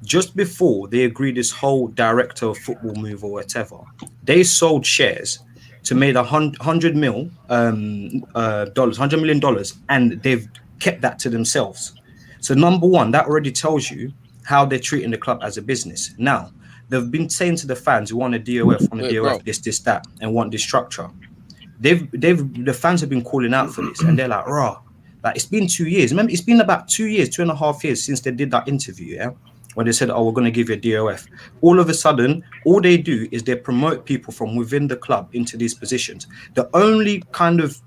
[SPEAKER 9] Just before they agreed this whole director of football move or whatever, they sold shares to make $100 million, and they've kept that to themselves. So number one, that already tells you how they're treating the club as a business. Now, they've been saying to the fans, we want a DOF, want a
[SPEAKER 6] Wait,
[SPEAKER 9] DOF,
[SPEAKER 6] bro.
[SPEAKER 9] this, that, and want this structure. The fans have been calling out for this, and they're like, raw. Like, it's been 2 years. Remember, it's been about 2 years, 2.5 years since they did that interview, yeah? When they said, oh, we're going to give you a DOF. All of a sudden, all they do is they promote people from within the club into these positions. The only kind of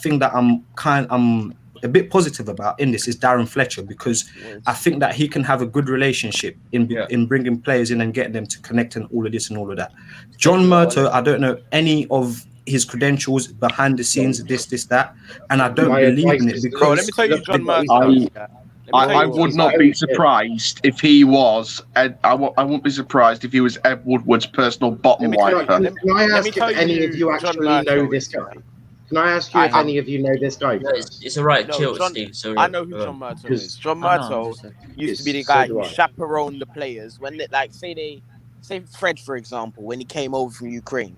[SPEAKER 9] thing that I'm a bit positive about in this is Darren Fletcher, because I think that he can have a good relationship in bringing players in and getting them to connect and all of this and all of that. John Murto, I don't know any of his credentials behind the scenes, this, that, and I don't believe in it because.
[SPEAKER 6] Bro, let me tell you, John Murto.
[SPEAKER 7] I would not be surprised if he was. I wouldn't be surprised if he was Ed Woodward's personal bottom wiper.
[SPEAKER 5] Can I ask if any of you actually know this guy? Can I ask you if any of you know this guy?
[SPEAKER 4] No, it's all right, chill, Steve. Sorry.
[SPEAKER 6] I know who John Murto is. John Murto used to be the guy who chaperoned the players when they, like, say Fred, for example, when he came over from Ukraine.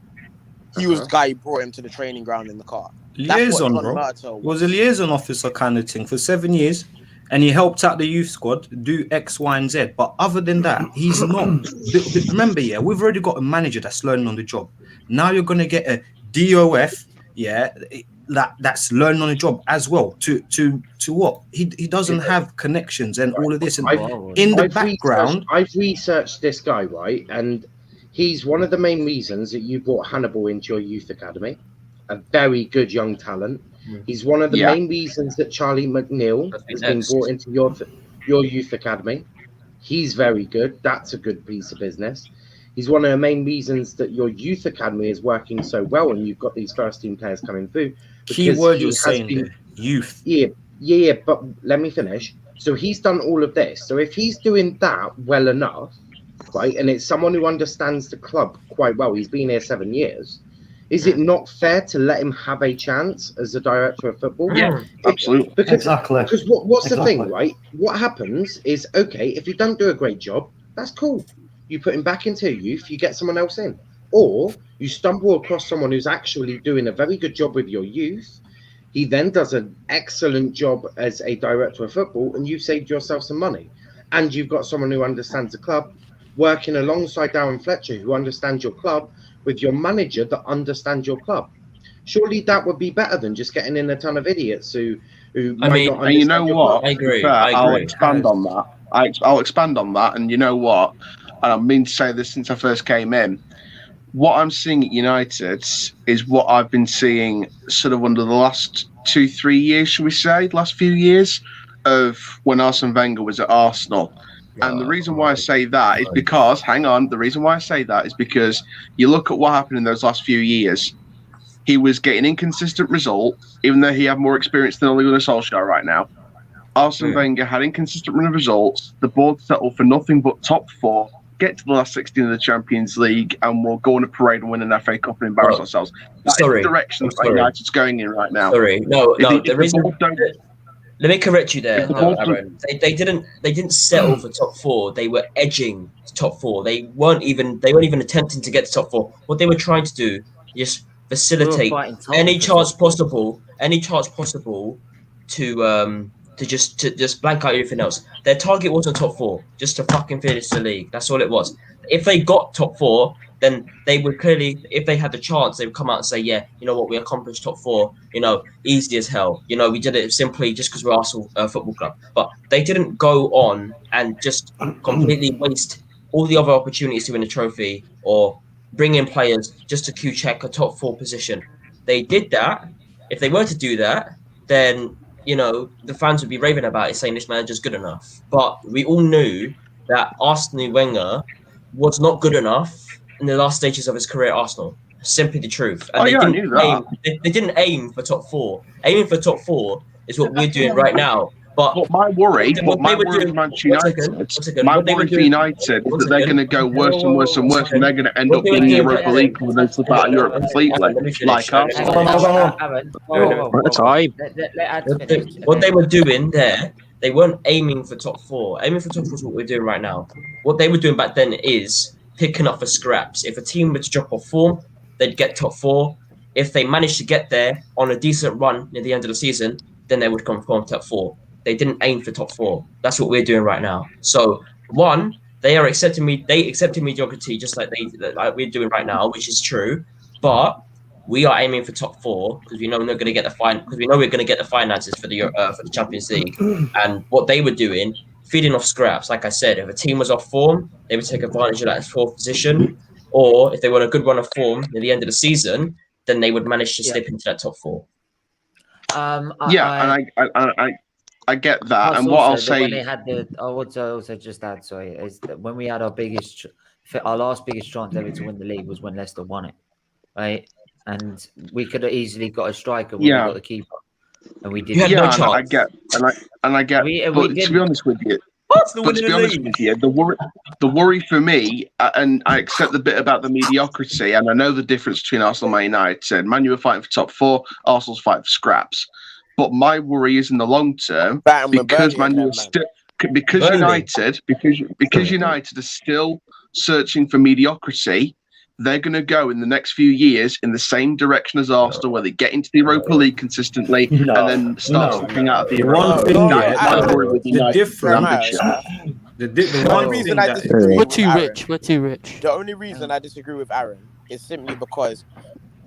[SPEAKER 6] He was the guy who brought him to the training ground in the car.
[SPEAKER 9] Liaison, bro. Was a liaison officer kind of thing for 7 years, and he helped out the youth squad do X, Y, and Z. But other than that, he's not. Remember, we've already got a manager that's learning on the job. Now you're going to get a DOF, that's learning on the job as well. To what? He doesn't have connections and all of this. And in the background,
[SPEAKER 5] I've researched this guy, right, and he's one of the main reasons that you brought Hannibal into your youth academy, a very good young talent. He's one of the main reasons that Charlie McNeil has been brought into your youth academy. He's very good. That's a good piece of business. He's one of the main reasons that your youth academy is working so well, and you've got these first team players coming through.
[SPEAKER 9] Key word you're saying there, youth.
[SPEAKER 5] Yeah, but let me finish. So he's done all of this. So if he's doing that well enough, right, and it's someone who understands the club quite well, he's been here 7 years, is it not fair to let him have a chance as a director of football?
[SPEAKER 7] Yeah, absolutely.
[SPEAKER 5] Because what's the thing, right? What happens is, okay, if you don't do a great job, that's cool. You put him back into youth, you get someone else in. Or you stumble across someone who's actually doing a very good job with your youth. He then does an excellent job as a director of football, and you've saved yourself some money. And you've got someone who understands the club, working alongside Darren Fletcher, who understands your club, with your manager that understands your club. Surely that would be better than just getting in a ton of idiots who might not understand.
[SPEAKER 7] You know what?
[SPEAKER 4] I agree.
[SPEAKER 7] I'll expand on that. I'll expand on that. And you know what? And I mean to say this since I first came in. What I'm seeing at United is what I've been seeing sort of under the last 2-3 years, should we say, last few years of when Arsene Wenger was at Arsenal. And the reason why I say that is because, the reason why I say that is because you look at what happened in those last few years. He was getting inconsistent results, even though he had more experience than Ole Gunner Solskjaer right now. Arsene Wenger had inconsistent results. The board settled for nothing but top 4, get to the last 16 of the Champions League, and we'll go on a parade and win an FA Cup and embarrass ourselves. That's the direction that United's going in right now.
[SPEAKER 4] The reason... Let me correct you there, Aaron. They didn't settle for top 4. They were edging top 4. They weren't even attempting to get to top 4. What they were trying to do is facilitate any chance possible to just blank out everything else. Their target wasn't top 4, just to fucking finish the league. That's all it was. If they got top 4, then they would clearly, if they had the chance, they would come out and say, yeah, you know what, we accomplished top 4, easy as hell. We did it simply just because we're Arsenal Football Club. But they didn't go on and just completely waste all the other opportunities to win a trophy or bring in players just to check a top 4 position. They did that. If they were to do that, then, the fans would be raving about it, saying this manager's good enough. But we all knew that Arsene Wenger was not good enough in the last stages of his career at Arsenal. Simply the truth. And they didn't aim for top 4. Aiming for top 4 is what we're doing right now. But
[SPEAKER 7] my worry for Manchester United is that they're going to go worse and worse and worse, and they're going to end up in the Europa League and then slip out of Europe completely, like Arsenal.
[SPEAKER 4] What they were doing there, they weren't aiming for top 4. Aiming for top 4 is what we're doing right now. What they were doing back then is picking up for scraps. If a team were to drop off form, they'd get top 4. If they managed to get there on a decent run near the end of the season, then they would come from top 4. They didn't aim for top 4. That's what we're doing right now. So, one, They are accepting me. They accepted mediocrity just like we're doing right now, which is true. But we are aiming for top 4 because we know we're going to get the finances for the Champions League. And what they were doing, feeding off scraps. Like I said, if a team was off form, they would take advantage of that 4th position. Or if they were on a good run of form near the end of the season, then they would manage to slip into that top 4.
[SPEAKER 7] I get that, and what I'll say,
[SPEAKER 1] when they had I would also just add, sorry, is that when we had our last biggest chance ever to win the league was when Leicester won it, right? And we could have easily got a striker when we got the keeper, and we didn't.
[SPEAKER 7] Yeah, no I get. But to be honest with you, the worry for me, and I accept the bit about the mediocrity, and I know the difference between Arsenal and Man United. Man U are fighting for top 4, Arsenal's fighting for scraps. But my worry is in the long term because United are still searching for mediocrity. They're going to go in the next few years in the same direction as Arsenal, where they get into the Europa League consistently and then start slipping out of the Europa League.
[SPEAKER 3] We're too rich.
[SPEAKER 6] The only reason I disagree with Aaron is simply because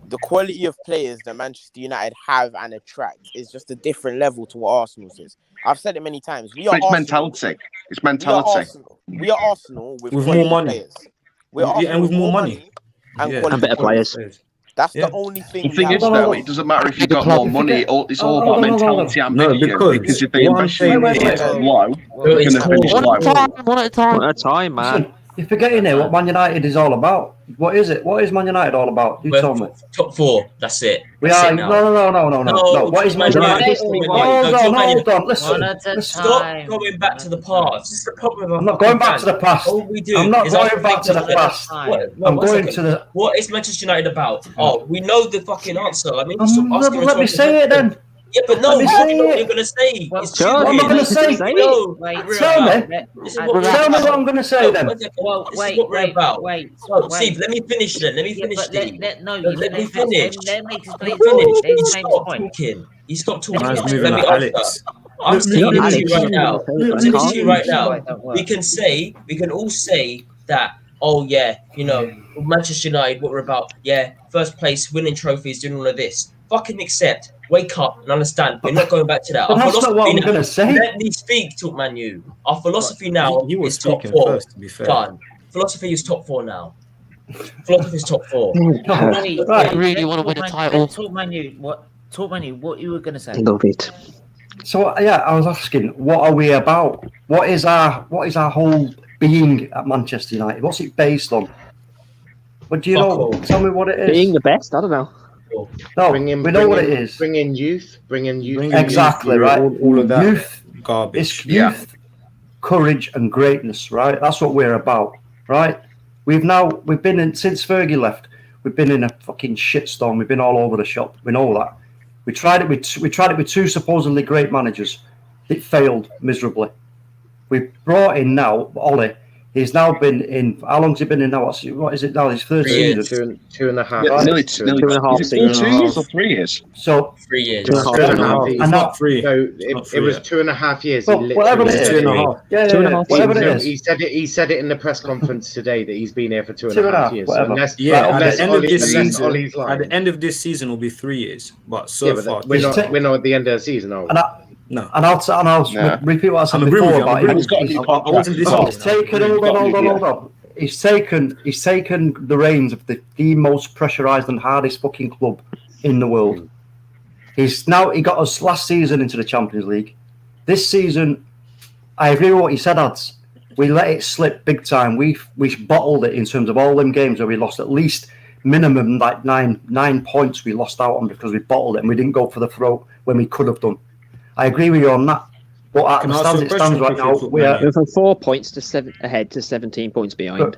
[SPEAKER 6] the quality of players that Manchester United have and attract is just a different level to what Arsenal's is. I've said it many times.
[SPEAKER 7] It's mentality. It's mentality.
[SPEAKER 6] We are Arsenal with
[SPEAKER 9] more money.
[SPEAKER 6] Players. And
[SPEAKER 9] with more money.
[SPEAKER 6] And
[SPEAKER 10] better players.
[SPEAKER 6] That's the only thing.
[SPEAKER 7] The thing is, though, it doesn't matter if you've got more money. It's all about mentality and ambition. Because if they invest in low, they're going to finish low.
[SPEAKER 3] One at a time, man.
[SPEAKER 2] You're forgetting here what Man United is all about. What is it? What is Man United all about? You tell me.
[SPEAKER 4] Top 4. That's it.
[SPEAKER 2] We are. No. What is Man United? Hold on. Listen.
[SPEAKER 4] Stop going back to the past. This is the problem with
[SPEAKER 2] I'm not going back to the past.
[SPEAKER 4] All we do
[SPEAKER 2] I'm not
[SPEAKER 4] is
[SPEAKER 2] going back to the past. I'm going to the.
[SPEAKER 4] What is Manchester United about? Oh, we know the fucking answer. I mean,
[SPEAKER 2] let me say it then.
[SPEAKER 4] Yeah, but no, what you're going to say.
[SPEAKER 2] What am I going to say? Tell me what I'm going to say then.
[SPEAKER 4] Well, wait. Steve, let me finish then. Let me finish. He stopped talking. Let me answer. I'm saying to you right now. We can all say that, oh yeah, Manchester United, what we're about, first place, winning trophies, doing all of this. Fucking accept. Wake up and understand. We're not going back to that.
[SPEAKER 2] But that's not what I'm going to say.
[SPEAKER 4] Let me speak, Talk Man U. Our philosophy now is top 4.
[SPEAKER 9] First, to be fair.
[SPEAKER 4] Done. Philosophy is top 4 now. Philosophy is top 4.
[SPEAKER 3] I really want to win a title.
[SPEAKER 1] Talk Man U, what you were going to say?
[SPEAKER 10] Love it.
[SPEAKER 2] So I was asking, what are we about? What is our whole being at Manchester United? What's it based on? But do you know? Tell me what it is.
[SPEAKER 10] Being the best. I don't know.
[SPEAKER 2] No, we know what it is.
[SPEAKER 5] Bring in youth.
[SPEAKER 2] Exactly, right.
[SPEAKER 9] All of that
[SPEAKER 2] youth,
[SPEAKER 9] garbage.
[SPEAKER 2] It's youth, courage, and greatness, right? That's what we're about, right? We've been in since Fergie left. We've been in a fucking shitstorm. We've been all over the shop. We know that. We tried it with 2 supposedly great managers. It failed miserably. We brought in now Ole. He's now been in. How long's he been in now? What is it now? His third season.
[SPEAKER 5] Two and a half.
[SPEAKER 7] Yeah, nearly 2.5 seasons. 2 years or 3 years?
[SPEAKER 2] So
[SPEAKER 4] 3 years.
[SPEAKER 5] 2.5.
[SPEAKER 2] And not
[SPEAKER 9] 3.
[SPEAKER 5] So it was 2.5 years.
[SPEAKER 2] Well, whatever it is.
[SPEAKER 9] 2.5.
[SPEAKER 2] Yeah, 2.5. Whatever it is.
[SPEAKER 5] He said it in the press conference today that he's been here for 2.5 years.
[SPEAKER 2] Whatever.
[SPEAKER 5] At
[SPEAKER 9] the end of this season will be 3 years. But so far,
[SPEAKER 5] we're not at the end of the season, are we?
[SPEAKER 2] No. And I'll repeat what I said before about him. He's taken the reins of the most pressurised and hardest fucking club in the world. He got us last season into the Champions League. This season, I agree with what you said, Ads. We let it slip big time. We bottled it in terms of all them games where we lost at least minimum like nine points we lost out on because we bottled it and we didn't go for the throat when we could have done. I agree with you on that. But as it stands right now, we're
[SPEAKER 10] from 4 points to 7 ahead to 17 points behind.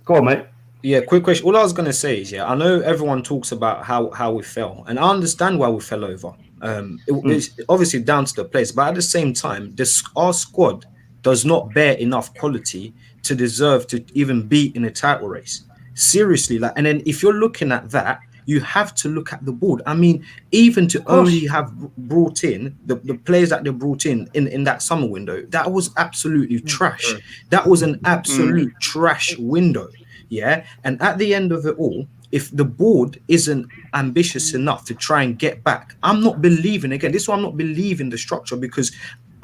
[SPEAKER 2] Go on, mate.
[SPEAKER 9] Yeah, quick question. All I was going to say is, I know everyone talks about how we fell, and I understand why we fell over. It's obviously down to the players, but at the same time, our squad does not bear enough quality to deserve to even be in a title race. Seriously, and then if you're looking at that, you have to look at the board. I mean, even to only have brought in the players that they brought in that summer window, that was absolutely trash. That was an absolute trash window. Yeah. And at the end of it all, if the board isn't ambitious enough to try and get back, I'm not believing, again, this is why I'm not believing the structure, because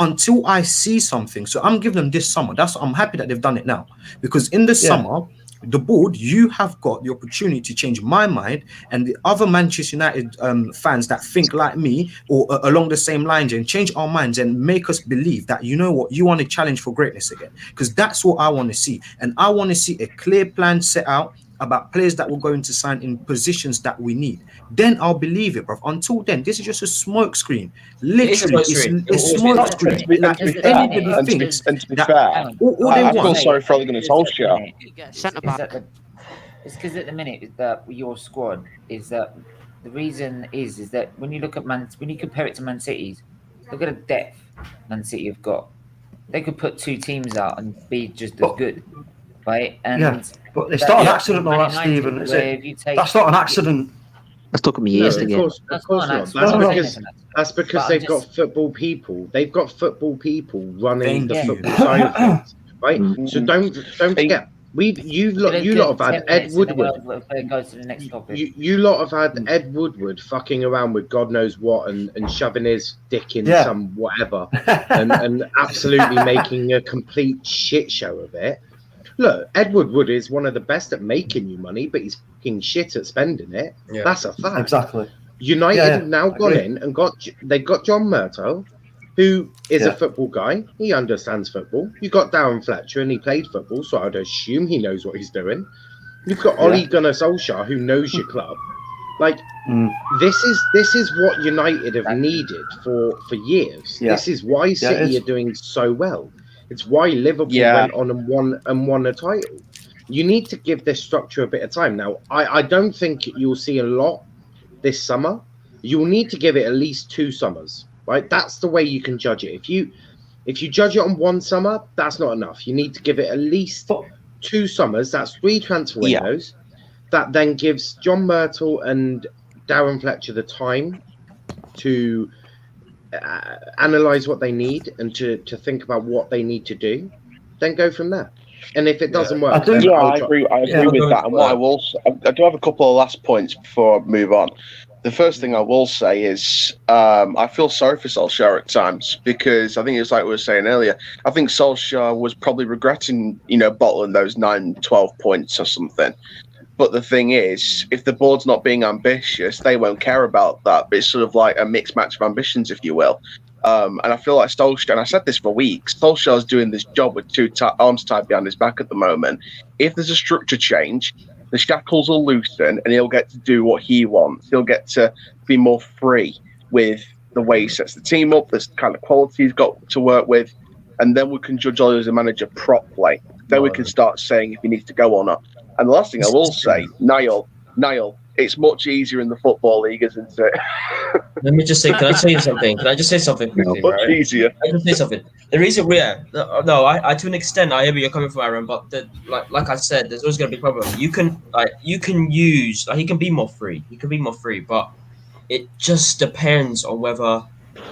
[SPEAKER 9] until I see something, so I'm giving them this summer. I'm happy that they've done it now, because in the summer, the board, you have got the opportunity to change my mind and the other Manchester United fans that think like me or along the same lines, and change our minds and make us believe that, you know what, you want to challenge for greatness again, because that's what I want to see. And I want to see a clear plan set out about players that we're going to sign in positions that we need. Then I'll believe it, bro. Until then, this is just a smoke screen. Literally, it's a smoke screen.
[SPEAKER 7] And to be fair, I feel sorry for Ole Gunner Solskjaer.
[SPEAKER 1] It's because at the minute is that your squad is that the reason is that when you look at when you compare it to Man City's, look at the depth Man City have got. They could put two teams out and be just as good, right? And
[SPEAKER 2] but it's not an accident, though, that, Stephen. Is it? That's not an accident.
[SPEAKER 10] That's talking me years again.
[SPEAKER 5] Of course not. That's because they've got football people. They've got football people running the football side of things, right? So don't forget. You lot have had Ed Woodward. You lot have had Ed Woodward fucking around with God knows what and shoving his dick in some whatever and absolutely making a complete shit show of it. Look, Ed Woodward is one of the best at making you money, but he's fucking shit at spending it. Yeah. That's a fact.
[SPEAKER 2] Exactly.
[SPEAKER 5] United have now gone in and they've got John Murtough, who is a football guy. He understands football. You've got Darren Fletcher, and he played football, so I'd assume he knows what he's doing. You've got Ole Gunner Solskjaer, who knows your club. Like, this is what United have needed for years. Yeah. This is why City are doing so well. It's why Liverpool went on and won a title. You need to give this structure a bit of time. Now, I don't think you'll see a lot this summer. You'll need to give it at least 2 summers, right? That's the way you can judge it. If you judge it on 1 summer, that's not enough. You need to give it at least 2 summers. That's 3 transfer windows. That then gives John Murtough and Darren Fletcher the time to analyze what they need and to think about what they need to do, then go from there. And if it doesn't work,
[SPEAKER 7] I agree with that. And what I do have a couple of last points before I move on. The first thing I will say is I feel sorry for Solskjaer at times, because I think it's like we were saying earlier. I think Solskjaer was probably regretting, bottling those 9-12 points or something. But the thing is, if the board's not being ambitious, they won't care about that. But it's sort of like a mixed match of ambitions, if you will. And I feel like Solskjaer, and I said this for weeks, Solskjaer's doing this job with 2 arms tied behind his back at the moment. If there's a structure change, the shackles will loosen and he'll get to do what he wants. He'll get to be more free with the way he sets the team up, the kind of quality he's got to work with. And then we can judge Ole as a manager properly. Then we can start saying if he needs to go or not. And the last thing I will say, Niall, it's much easier in the Football League, isn't it?
[SPEAKER 4] Let me just say, can I tell you something? Can I just say something quickly?
[SPEAKER 7] Much easier.
[SPEAKER 4] I can say something. The reason I to an extent, I hear where you're coming from, Aaron, but like I said, there's always going to be a problem. You can use, he can be more free. He can be more free, but it just depends on whether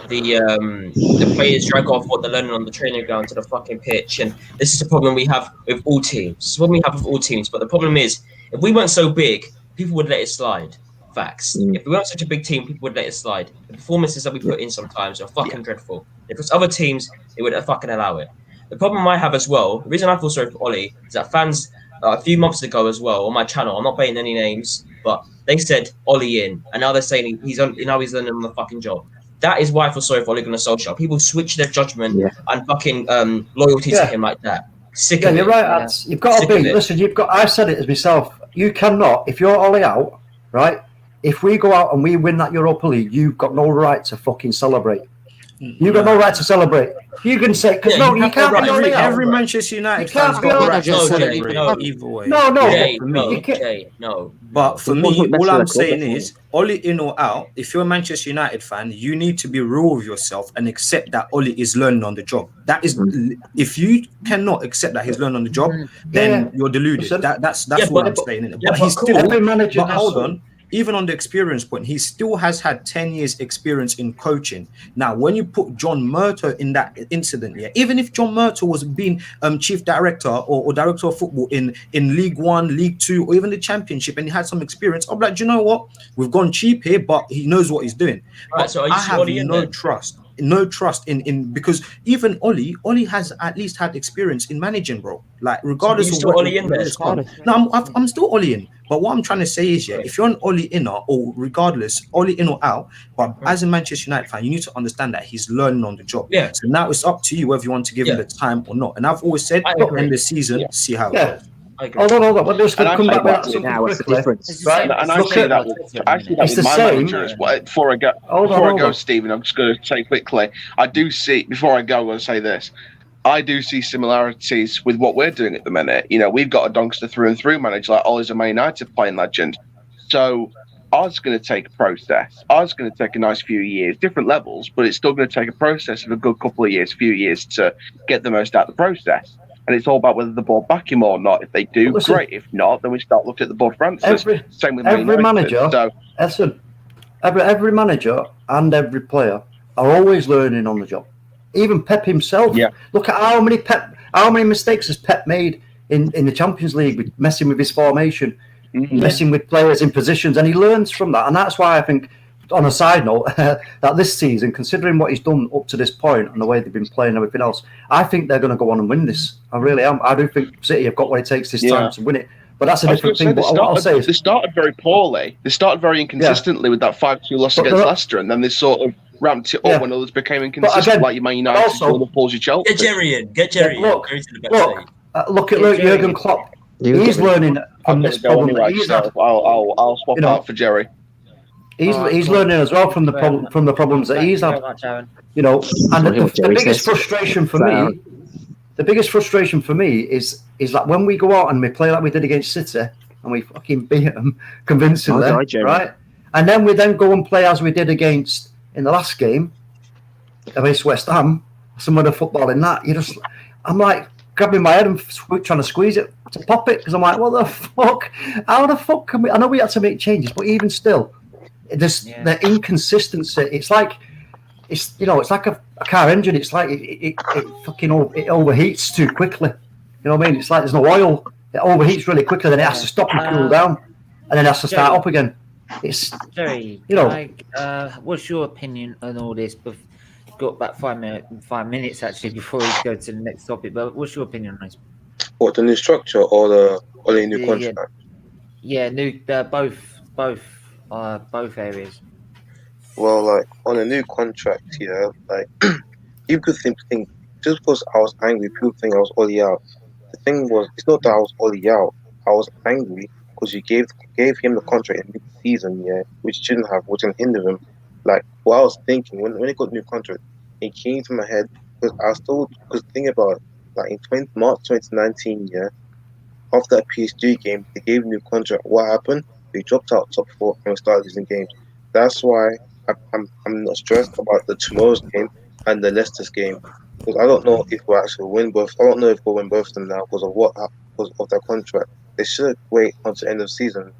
[SPEAKER 4] the players drag off what they're learning on the training ground to the fucking pitch. And this is the problem we have with all teams. But the problem is, if we weren't so big, people would let it slide. Facts. If we weren't such a big team, people would let it slide. The performances that we put in sometimes are fucking dreadful. If it's other teams, they would fucking allow it. The problem I have as well, the reason I feel sorry for Ole is that fans a few months ago as well on my channel, I'm not saying any names, but they said Ole in, and now they're saying he's learning on the fucking job. That is why I feel sorry for Ole Gunner Solskjaer. People switch their judgment and fucking loyalty to him like that. Sick of it.
[SPEAKER 2] You're right, Ads. You've got to be. Listen, I've said it as myself. You cannot, if you're Ole out, right? If we go out and we win that Europa League, you've got no right to fucking celebrate. You've got no right to celebrate. You can say, because you can't be Ole out.
[SPEAKER 9] Every Manchester United fan's got right to celebrate either way.
[SPEAKER 2] No.
[SPEAKER 9] But for me, all I'm saying is, Ole in or out, if you're a Manchester United fan, you need to be real with yourself and accept that Ole is learning on the job. That is, if you cannot accept that he's learning on the job, then you're deluded. That's what I'm saying. But he's still. But hold on. even on the experience point, he still has had 10 years experience in coaching. Now, when you put John Murtough in that incident, yeah, even if John Murtough was being chief director or director of football in League One, League Two, or even the Championship, and he had some experience, I'm like, do you know what? We've gone cheap here, but he knows what he's doing.
[SPEAKER 4] Right,
[SPEAKER 9] but
[SPEAKER 4] so are you
[SPEAKER 9] I have no
[SPEAKER 4] then?
[SPEAKER 9] trust in because even Oli has at least had experience in managing, bro. Like regardless of what it's gone. No, I'm still Oli in. But what I'm trying to say is, yeah, if you're an Oli inner or regardless, Oli in or out, but as a Manchester United fan, you need to understand that he's learning on the job.
[SPEAKER 4] Yeah.
[SPEAKER 9] So now it's up to you whether you want to give him the time or not. And I've always said, end the season, see how it goes.
[SPEAKER 2] Hold on. We're just going to come back with something
[SPEAKER 10] now. What's the
[SPEAKER 2] quickly.
[SPEAKER 10] difference?
[SPEAKER 7] Right, and I see that with my manager as well. Before I go, Stephen, I'm just going to say quickly. I do see, before I go, I'm going to say this. I do see similarities with what we're doing at the minute. You know, we've got a Doncaster through and through manager, like Ollie's a Man United playing legend. So ours is going to take a process. Ours is going to take a nice few years, different levels, but it's still going to take a process of a good couple of years, few years to get the most out of the process. And it's all about whether the board back him or not. If they do, great. If not, then we start looking at the board for answers. Same with
[SPEAKER 2] every manager.
[SPEAKER 7] So,
[SPEAKER 2] every manager and every player are always learning on the job. Even Pep himself.
[SPEAKER 7] Yeah.
[SPEAKER 2] Look at how many mistakes has Pep made in the Champions League with messing with his formation, messing with players in positions, and he learns from that. And that's why I think, on a side note, that this season, considering what he's done up to this point and the way they've been playing and everything else, I think they're going to go on and win this. I really am. I do think City have got what it takes this time to win it. But that's a different thing. But what I'll say is,
[SPEAKER 7] they started very poorly. They started very inconsistently with that 5-2 loss against Leicester, and then they sort of ramped it up when others became inconsistent, again, like your Man United, also, Liverpool's, your Chelsea.
[SPEAKER 4] Get Jerry in.
[SPEAKER 2] Look at Jurgen Klopp. He's learning from this problem.
[SPEAKER 7] I'll swap out for Jerry.
[SPEAKER 2] He's learning as well from the problems that he's had. You know, and the biggest frustration for me. The biggest frustration for me is that when we go out and we play like we did against City and we fucking beat them convincingly, right? And then we go and play as we did against in the last game against West Ham, some of the football in that. I'm like grabbing my head and trying to squeeze it to pop it because I'm like, what the fuck? How the fuck can we? I know we had to make changes, but even still, the inconsistency. It's like it's like a car engine. It's like it overheats too quickly. You know what I mean? It's like there's no oil. It overheats really quickly, then it has to stop and cool down, and then it has to start up again. It's
[SPEAKER 1] Jerry. What's your opinion on all this? We've got about 5 minutes actually before we go to the next topic. But what's your opinion on this?
[SPEAKER 11] What, the new structure or the new contract?
[SPEAKER 1] Yeah, both areas.
[SPEAKER 11] Well, like on a new contract, like you could think just because I was angry, people think I was Ollie out. The thing was, it's not that I was Ollie out. I was angry because you gave him the contract in mid-season, which shouldn't have, which can hinder him. Like what I was thinking when he got the new contract, it came to my head because think about it, like in March 2019, after that PSG game, they gave him a new contract. What happened? They dropped out top 4 and started losing games. That's why I'm not stressed about the tomorrow's game and the Leicester's game, because I don't know if we'll actually win both. I don't know if we'll win both of them now because of their contract. They should wait until the end of the season.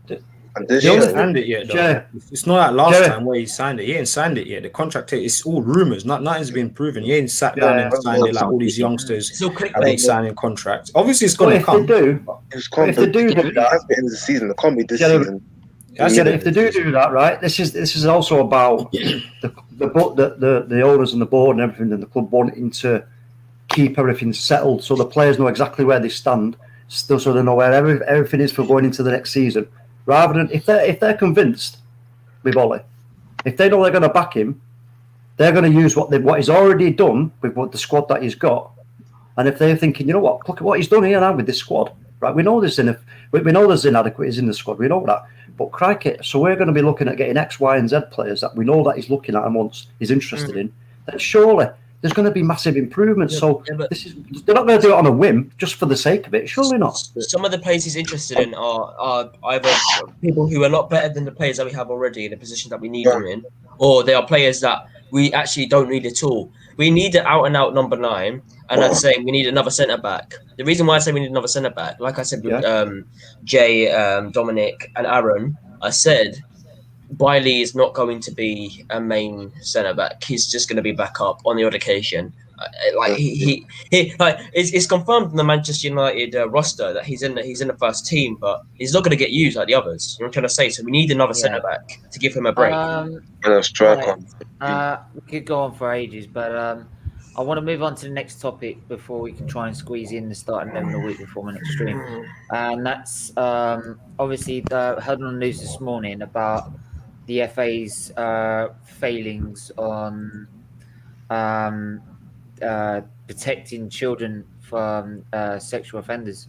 [SPEAKER 11] And this
[SPEAKER 9] year, signed it yet, though. It's not like last time where he signed it. He ain't signed it yet. The contract, it's all rumors. Nothing's been proven. He ain't sat down and signed it like all these youngsters have been signing contracts. Obviously, it's going to come.
[SPEAKER 2] If they do that,
[SPEAKER 11] at the end of the season, it can't be this season.
[SPEAKER 2] If they do that, right? This is also about the owners and the board and everything, and the club wanting to keep everything settled so the players know exactly where they stand, still so they know where everything is for going into the next season. Rather than if they're convinced with Ollie, if they know they're going to back him, they're going to use what he's already done with the squad that he's got. And if they're thinking, you know what, look at what he's done here now with this squad, right? We know there's inadequacies in the squad. We know that. But crikey, so we're going to be looking at getting X, Y, and Z players that we know that he's looking at and wants, he's interested in. Then surely there's going to be massive improvements. They're not going to do it on a whim just for the sake of it. Surely not.
[SPEAKER 4] Some of the players he's interested in are either people who are a lot better than the players that we have already in the position that we need them in, or they are players that we actually don't need at all. We need an out-and-out number 9, and I'd say we need another centre-back. The reason why I say we need another centre-back, like I said with Jay, Dominic, and Aaron, I said Wiley is not going to be a main centre back. He's just going to be back up on the odd occasion. Like he like it's confirmed in the Manchester United roster that he's in the first team, but he's not going to get used like the others. You know what I'm trying to say? So we need another centre back to give him a break.
[SPEAKER 11] And a striker.
[SPEAKER 1] We could go on for ages, but I want to move on to the next topic before we can try and squeeze in the starting 11 a week before my next stream. And that's obviously heard on the news this morning about the FA's failings on protecting children from sexual offenders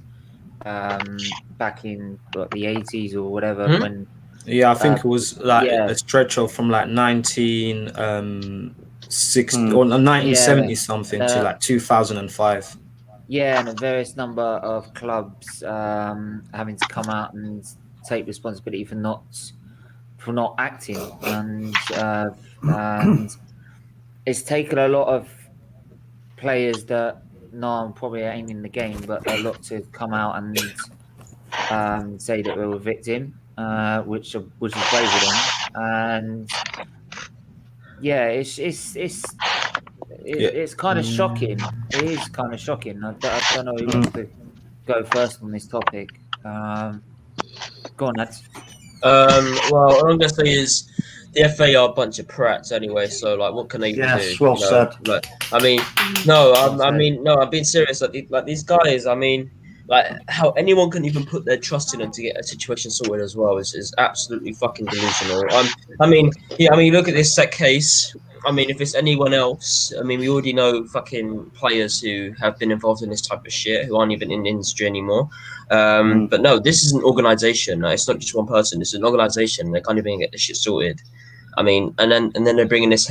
[SPEAKER 1] back in the 80s or whatever. When
[SPEAKER 9] I think it was like a stretch of from like 1960 or 1970 something to like 2005.
[SPEAKER 1] Yeah, and a various number of clubs having to come out and take responsibility for not acting, and it's taken a lot of players that probably ain't in the game, but a lot to come out and say that they were a victim, which is brave of them. And it's kind of shocking. It is kind of shocking. I don't know who wants to go first on this topic. Go on, lads.
[SPEAKER 4] Well, all I'm gonna say is the FA are a bunch of prats anyway. So like, what can they even do?
[SPEAKER 2] Yes, well said.
[SPEAKER 4] Like, I'm being serious. Like these guys. I mean, like how anyone can even put their trust in them to get a situation sorted as well is absolutely fucking delusional. I mean, look at this set case. I mean, if it's anyone else, I mean, we already know fucking players who have been involved in this type of shit who aren't even in the industry anymore. But no, this is an organization. It's not just one person. It's an organization. They can't even get this shit sorted. I mean, and then they're bringing this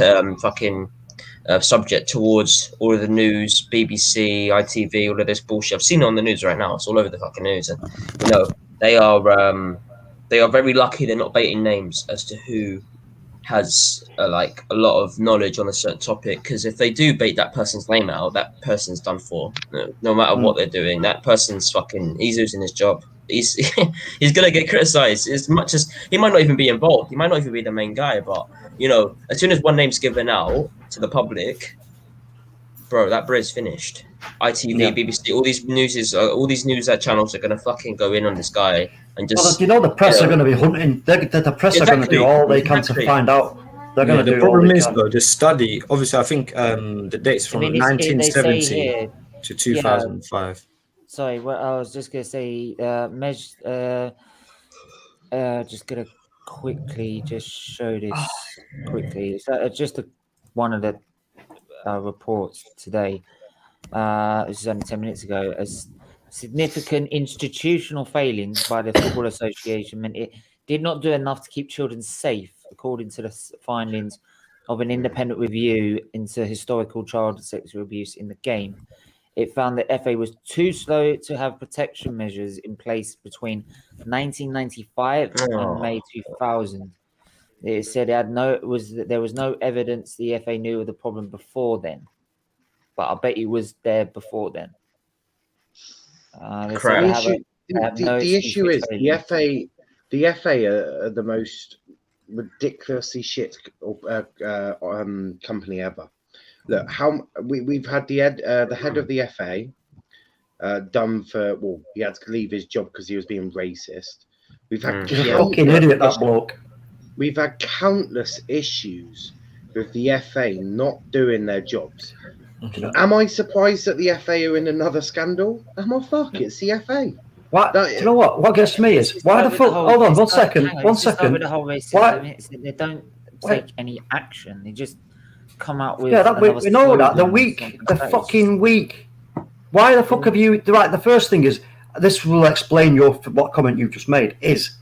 [SPEAKER 4] subject towards all of the news, BBC, ITV, all of this bullshit. I've seen it on the news right now. It's all over the fucking news, and they are very lucky they're not baiting names as to who has like a lot of knowledge on a certain topic, because if they do bait that person's name out, that person's done for. No matter what they're doing, that person's he's losing his job. He's gonna get criticized as much as he might not even be involved. He might not even be the main guy, but as soon as one name's given out to the public, bro, that bread's finished. ITV, BBC, all these news channels are gonna fucking go in on this guy and just.
[SPEAKER 2] Well, the press are going to be hunting. The press are going to do all they can to find out. They're going to do.
[SPEAKER 9] The problem is though, the study. Obviously, I think the dates from 1970 to 2005.
[SPEAKER 1] Sorry, what I was just going to say. Just going to quickly just show this quickly. So just one of the reports today. This is only 10 minutes ago. As significant institutional failings by the Football Association meant it did not do enough to keep children safe, according to the findings of an independent review into historical child sexual abuse in the game. It found that FA was too slow to have protection measures in place between 1995 and May 2000. It said there was no evidence the FA knew of the problem before then, but I bet it was there before then.
[SPEAKER 5] The issue is the FA are the most ridiculously shit company ever. Look, how we've had the head of the FA done for, well, he had to leave his job because he was being racist. We've had
[SPEAKER 2] fucking idiot, that bloke.
[SPEAKER 5] We've had countless issues with the FA not doing their jobs. Am I surprised that the FA are in another scandal? It's the FA.
[SPEAKER 2] What? Do you know what? What gets me is why the fuck? Hold on, one second.
[SPEAKER 1] The whole racism, they don't take any action. They just come out with.
[SPEAKER 2] Yeah, we know that the fucking week. Why the fuck have you? Right, the first thing is this will explain what comment you just made is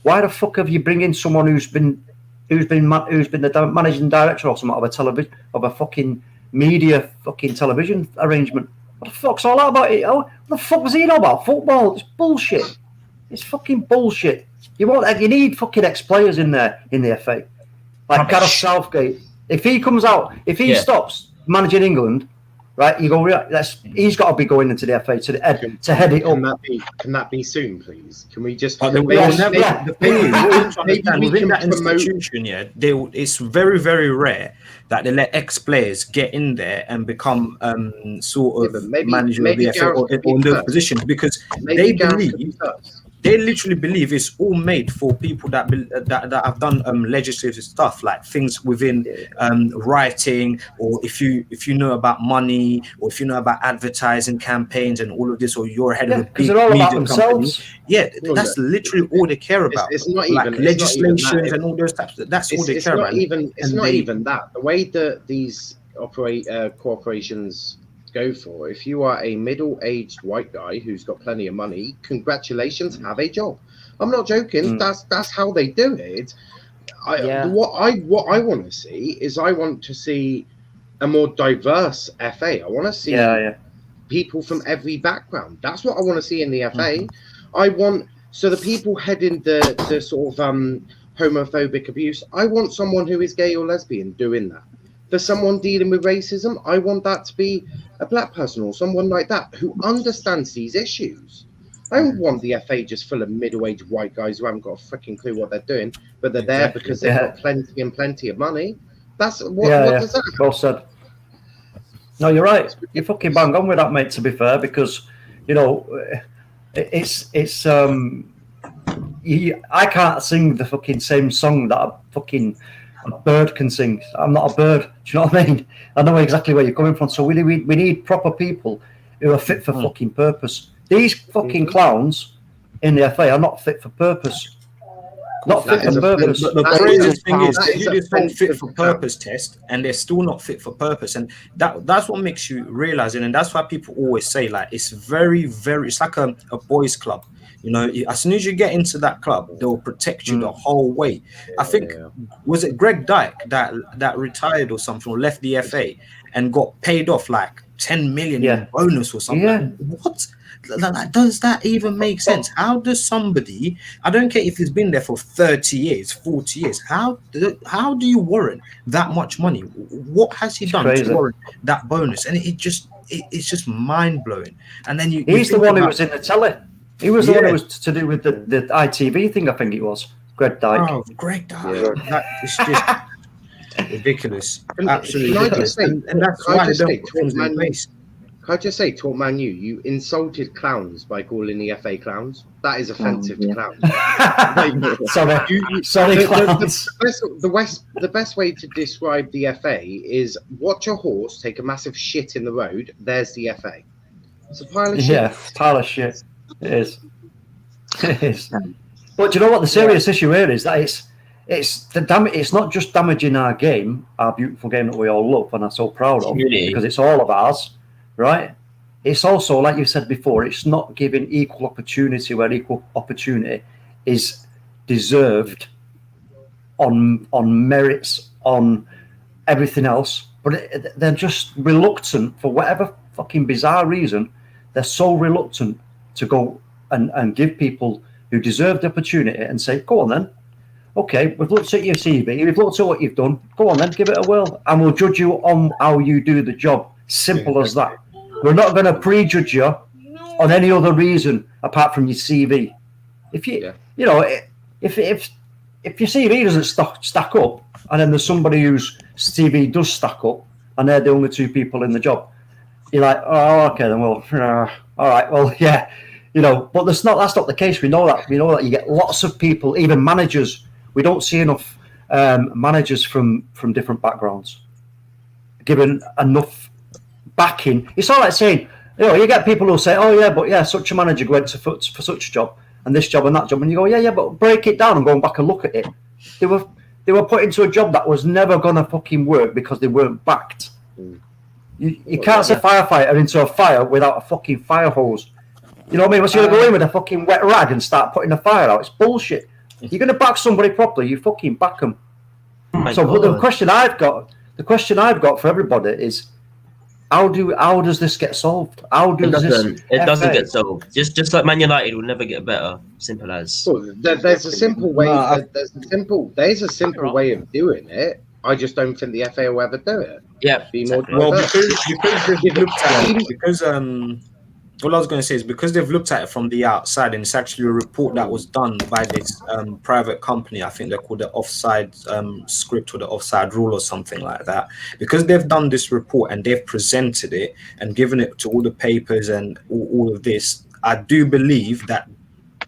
[SPEAKER 2] why the fuck have you bring in someone who's been the managing director or something of a fucking media fucking television arrangement. What the fuck's all that about it? What the fuck was he know about football? It's bullshit. It's fucking bullshit. You need fucking ex-players in there in the FA. Like Gareth Southgate. If he comes out, if he stops managing England, right? You go, he's got to be going into the FA to head it up.
[SPEAKER 5] Can that be soon, please? Can we just?
[SPEAKER 9] Within that institution, it's very, very rare that they let ex-players get in there and become sort of manager of the FA or in those positions, because they literally believe it's all made for people that have done legislative stuff, like things within writing, or if you know about money, or if you know about advertising campaigns and all of this, or you're head of a big media company. Yeah, that's literally all they care about.
[SPEAKER 5] It's not
[SPEAKER 9] like
[SPEAKER 5] even
[SPEAKER 9] legislations and all those types. That's all they care about.
[SPEAKER 5] It's not even that. The way that these corporations go for, if you are a middle-aged white guy who's got plenty of money, congratulations, have a job. I'm not joking. That's how they do it. What I want to see is, I want to see a more diverse FA. I want to see people from every background. That's what I want to see in the FA. I want, so the people heading the sort of homophobic abuse, I want someone who is gay or lesbian doing that. For someone dealing with racism, I want that to be a black person or someone like that who understands these issues. I don't want the FA just full of middle-aged white guys who haven't got a freaking clue what they're doing, but they're there because they've got plenty of money. That's what does that?
[SPEAKER 2] Well said. No, you're right. You're fucking bang on with that, mate, to be fair, because, you know, I can't sing the fucking same song that a bird can sing. I'm not a bird. Do you know what I mean? I know exactly where you're coming from. So we need proper people who are fit for fucking purpose. These fucking clowns in the FA are not fit for purpose. Not fit for purpose.
[SPEAKER 9] The craziest thing is they do this whole fit for purpose test, and they're still not fit for purpose, and that's what makes you realize it. And that's why people always say, like, it's very, very, it's like a boys' club. You know, as soon as you get into that club, they'll protect you the whole way. I think, was it Greg Dyke that retired or something, or left the FA and got paid off like 10 million in bonus or something?
[SPEAKER 2] Yeah.
[SPEAKER 9] What? Does that even make sense? How does somebody, I don't care if he's been there for 30 years, 40 years, how do you warrant that much money? What has he done to warrant that bonus? And it's just mind-blowing. And then
[SPEAKER 2] he's the one who was in the telly. He was the one who was to do with the ITV thing, I think it was. Greg Dyke.
[SPEAKER 9] Oh, Greg Dyke. That is just ridiculous. Absolutely ridiculous. And that's why they don't put things in place.
[SPEAKER 5] Can I just say, Talk Man you insulted clowns by calling the FA clowns. That is offensive to clowns.
[SPEAKER 2] Sorry, clowns.
[SPEAKER 5] The best way to describe the FA is, watch a horse take a massive shit in the road. There's the FA. It's a pile of shit.
[SPEAKER 2] Yeah, pile of shit. It is. It is. But do you know what the serious issue here is? That it's not just damaging our game, our beautiful game that we all love and are so proud of, because it's all of ours, right? It's also, like you said before, it's not giving equal opportunity where equal opportunity is deserved on merits, on everything else. But they're just reluctant, for whatever fucking bizarre reason, they're so reluctant to go and give people who deserve the opportunity and say, go on then. Okay, we've looked at your CV, we've looked at what you've done. Go on then, give it a whirl. And we'll judge you on how you do the job. Simple as that. We're not going to prejudge you on any other reason apart from your CV. If you know, if your CV doesn't stack up, and then there's somebody whose CV does stack up, and they're the only two people in the job, you're like, oh, okay, then well, all right, well, yeah, you know. But that's not the case. We know that. We know that you get lots of people, even managers. We don't see enough managers from different backgrounds given enough backing. It's all like saying, you know, you get people who say, oh yeah, but yeah, such a manager went for such a job and this job and that job, and you go, yeah, but break it down and go back and look at it. They were put into a job that was never gonna fucking work because they weren't backed. You can't say firefighter into a fire without a fucking fire hose. You know what I mean? Once you're gonna go in with a fucking wet rag and start putting the fire out, it's bullshit. You're gonna back somebody properly, you fucking back them. But the question I've got for everybody is, how does this get solved?
[SPEAKER 4] It doesn't get solved. Just like Man United will never get better. Simple as.
[SPEAKER 5] Well, there's a simple way. There's a simple way of doing it. I just don't think the FA will ever do it.
[SPEAKER 4] Yeah.
[SPEAKER 5] Be more
[SPEAKER 9] Well,
[SPEAKER 5] diverse.
[SPEAKER 9] because they've looked at it, because what I was going to say is because they've looked at it from the outside, and it's actually a report that was done by this private company. I think they're called the Offside Script or the Offside Rule or something like that. Because they've done this report and they've presented it and given it to all the papers and all of this, I do believe that,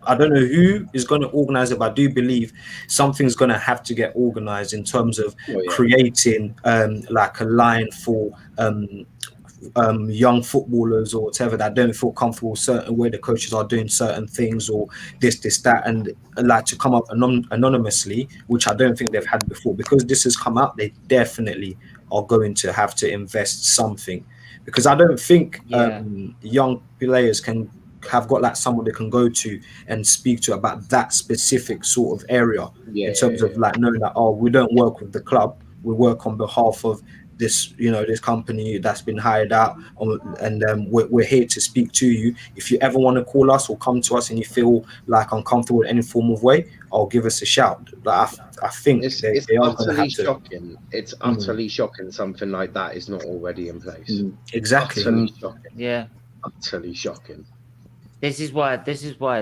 [SPEAKER 9] I don't know who is going to organize it, but I do believe something's going to have to get organized in terms of creating like a line for young footballers or whatever that don't feel comfortable certain way the coaches are doing certain things or this that, and like to come up anonymously, which I don't think they've had before. Because this has come out, they definitely are going to have to invest something, because I don't think young players have got like someone they can go to and speak to about that specific sort of area in terms of like knowing that, oh, we don't work with the club, we work on behalf of this, this company that's been hired out, and we're here to speak to you. If you ever want to call us or come to us and you feel like uncomfortable in any form of way, I'll give us a shout. Like, I think
[SPEAKER 5] it's utterly shocking. It's utterly shocking something like that is not already in place.
[SPEAKER 9] Exactly.
[SPEAKER 5] Utterly shocking.
[SPEAKER 1] Yeah.
[SPEAKER 5] Utterly shocking.
[SPEAKER 1] This is why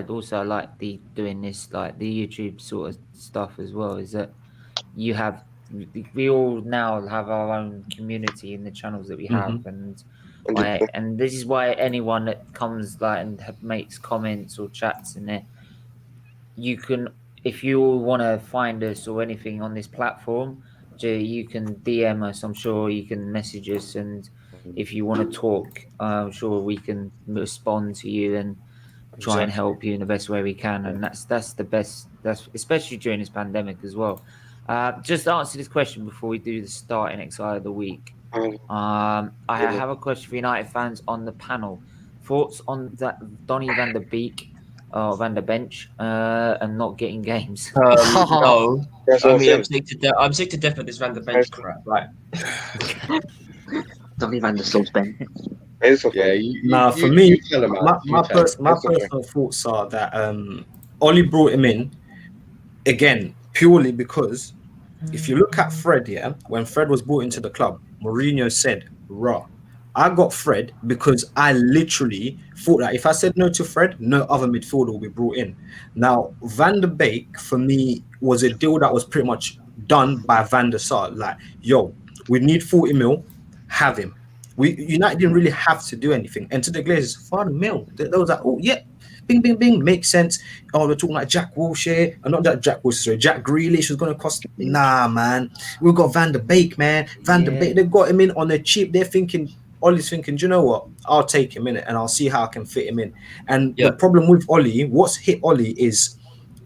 [SPEAKER 1] also I like doing this, like the YouTube sort of stuff as well, is that we all now have our own community in the channels that we have, and this is why anyone that comes like and makes comments or chats in there, you can, if you all want to find us or anything on this platform, you can DM us. I'm sure you can message us, and if you want to talk, I'm sure we can respond to you and try and help you in the best way we can. And that's the best. That's especially during this pandemic as well. Just to answer this question before we do the starting XI of the week. I have a question for United fans on the panel. Thoughts on that Donny van der Beek, Van der Bench, and not getting games?
[SPEAKER 4] No, I mean, I'm sick to death of this Van der Bench crap. Right?
[SPEAKER 10] Donny van der Solksjaer.
[SPEAKER 9] For me, my personal thoughts are that Oli brought him in again purely because if you look at Fred, when Fred was brought into the club, Mourinho said, "Raw, I got Fred because I literally thought that if I said no to Fred, no other midfielder will be brought in." Now, Van der Beek for me was a deal that was pretty much done by Van der Sar. Like, yo, we need 40 mil, have him. United didn't really have to do anything. And to the Glazers, 40 mil. They was like, oh yeah, bing, bing, bing, makes sense. Oh, we're talking like Jack Wilshere, not that Jack Wilshere, sorry, Jack Grealish was going to cost. Nah, man, we've got Van der Beek, man. Van der Beek, they got him in on the cheap. They're thinking, Ollie's thinking, do you know what? I'll take him in it and I'll see how I can fit him in. And the problem with Ollie, what's hit Ollie is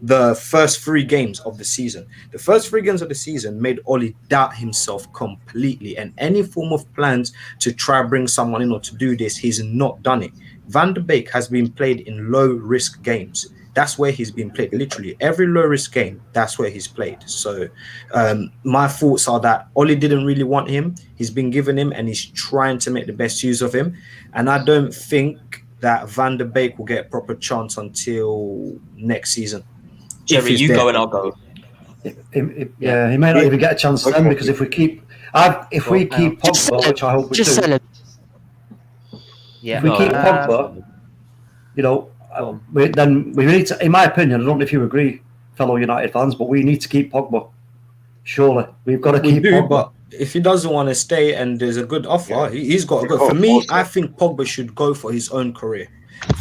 [SPEAKER 9] the first 3 games of the season. The first 3 games of the season made Ollie doubt himself completely, and any form of plans to try bring someone in or to do this, he's not done it. Van der Beek has been played in low-risk games. That's where he's been played. Literally every low-risk game, that's where he's played. So my thoughts are that Ollie didn't really want him. He's been given him and he's trying to make the best use of him. And I don't think that Van der Beek will get a proper chance until next season.
[SPEAKER 4] Jerry, you go and I'll go.
[SPEAKER 2] He may not even get a chance then, because if we keep Pogba, which I hope we do, if we keep Pogba, then we need to. In my opinion, I don't know if you agree, fellow United fans, but we need to keep Pogba. Surely, we've got to keep Pogba.
[SPEAKER 9] But if he doesn't want to stay and there's a good offer, he's got to go. For me, I think Pogba should go for his own career.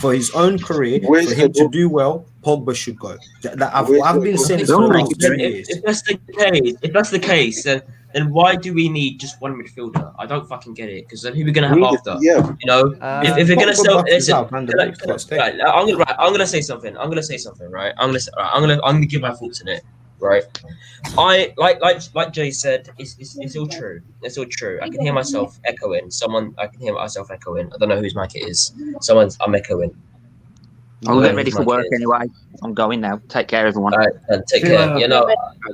[SPEAKER 9] For his own career, for him to do well, Pogba should go. I've been saying this for the last 2 years.
[SPEAKER 4] If that's the case, then why do we need just one midfielder? I don't fucking get it. Because then who are we gonna have after? If they're gonna sell, I'm gonna say something. Right? I'm gonna give my thoughts on it. Right? I like Jay said, it's all true. It's all true. I can hear myself echoing. I can hear myself echoing. I don't know whose mic it is. I'm echoing.
[SPEAKER 10] I'm getting ready for work anyway. I'm going now. Take care, everyone.
[SPEAKER 4] All right, and take care.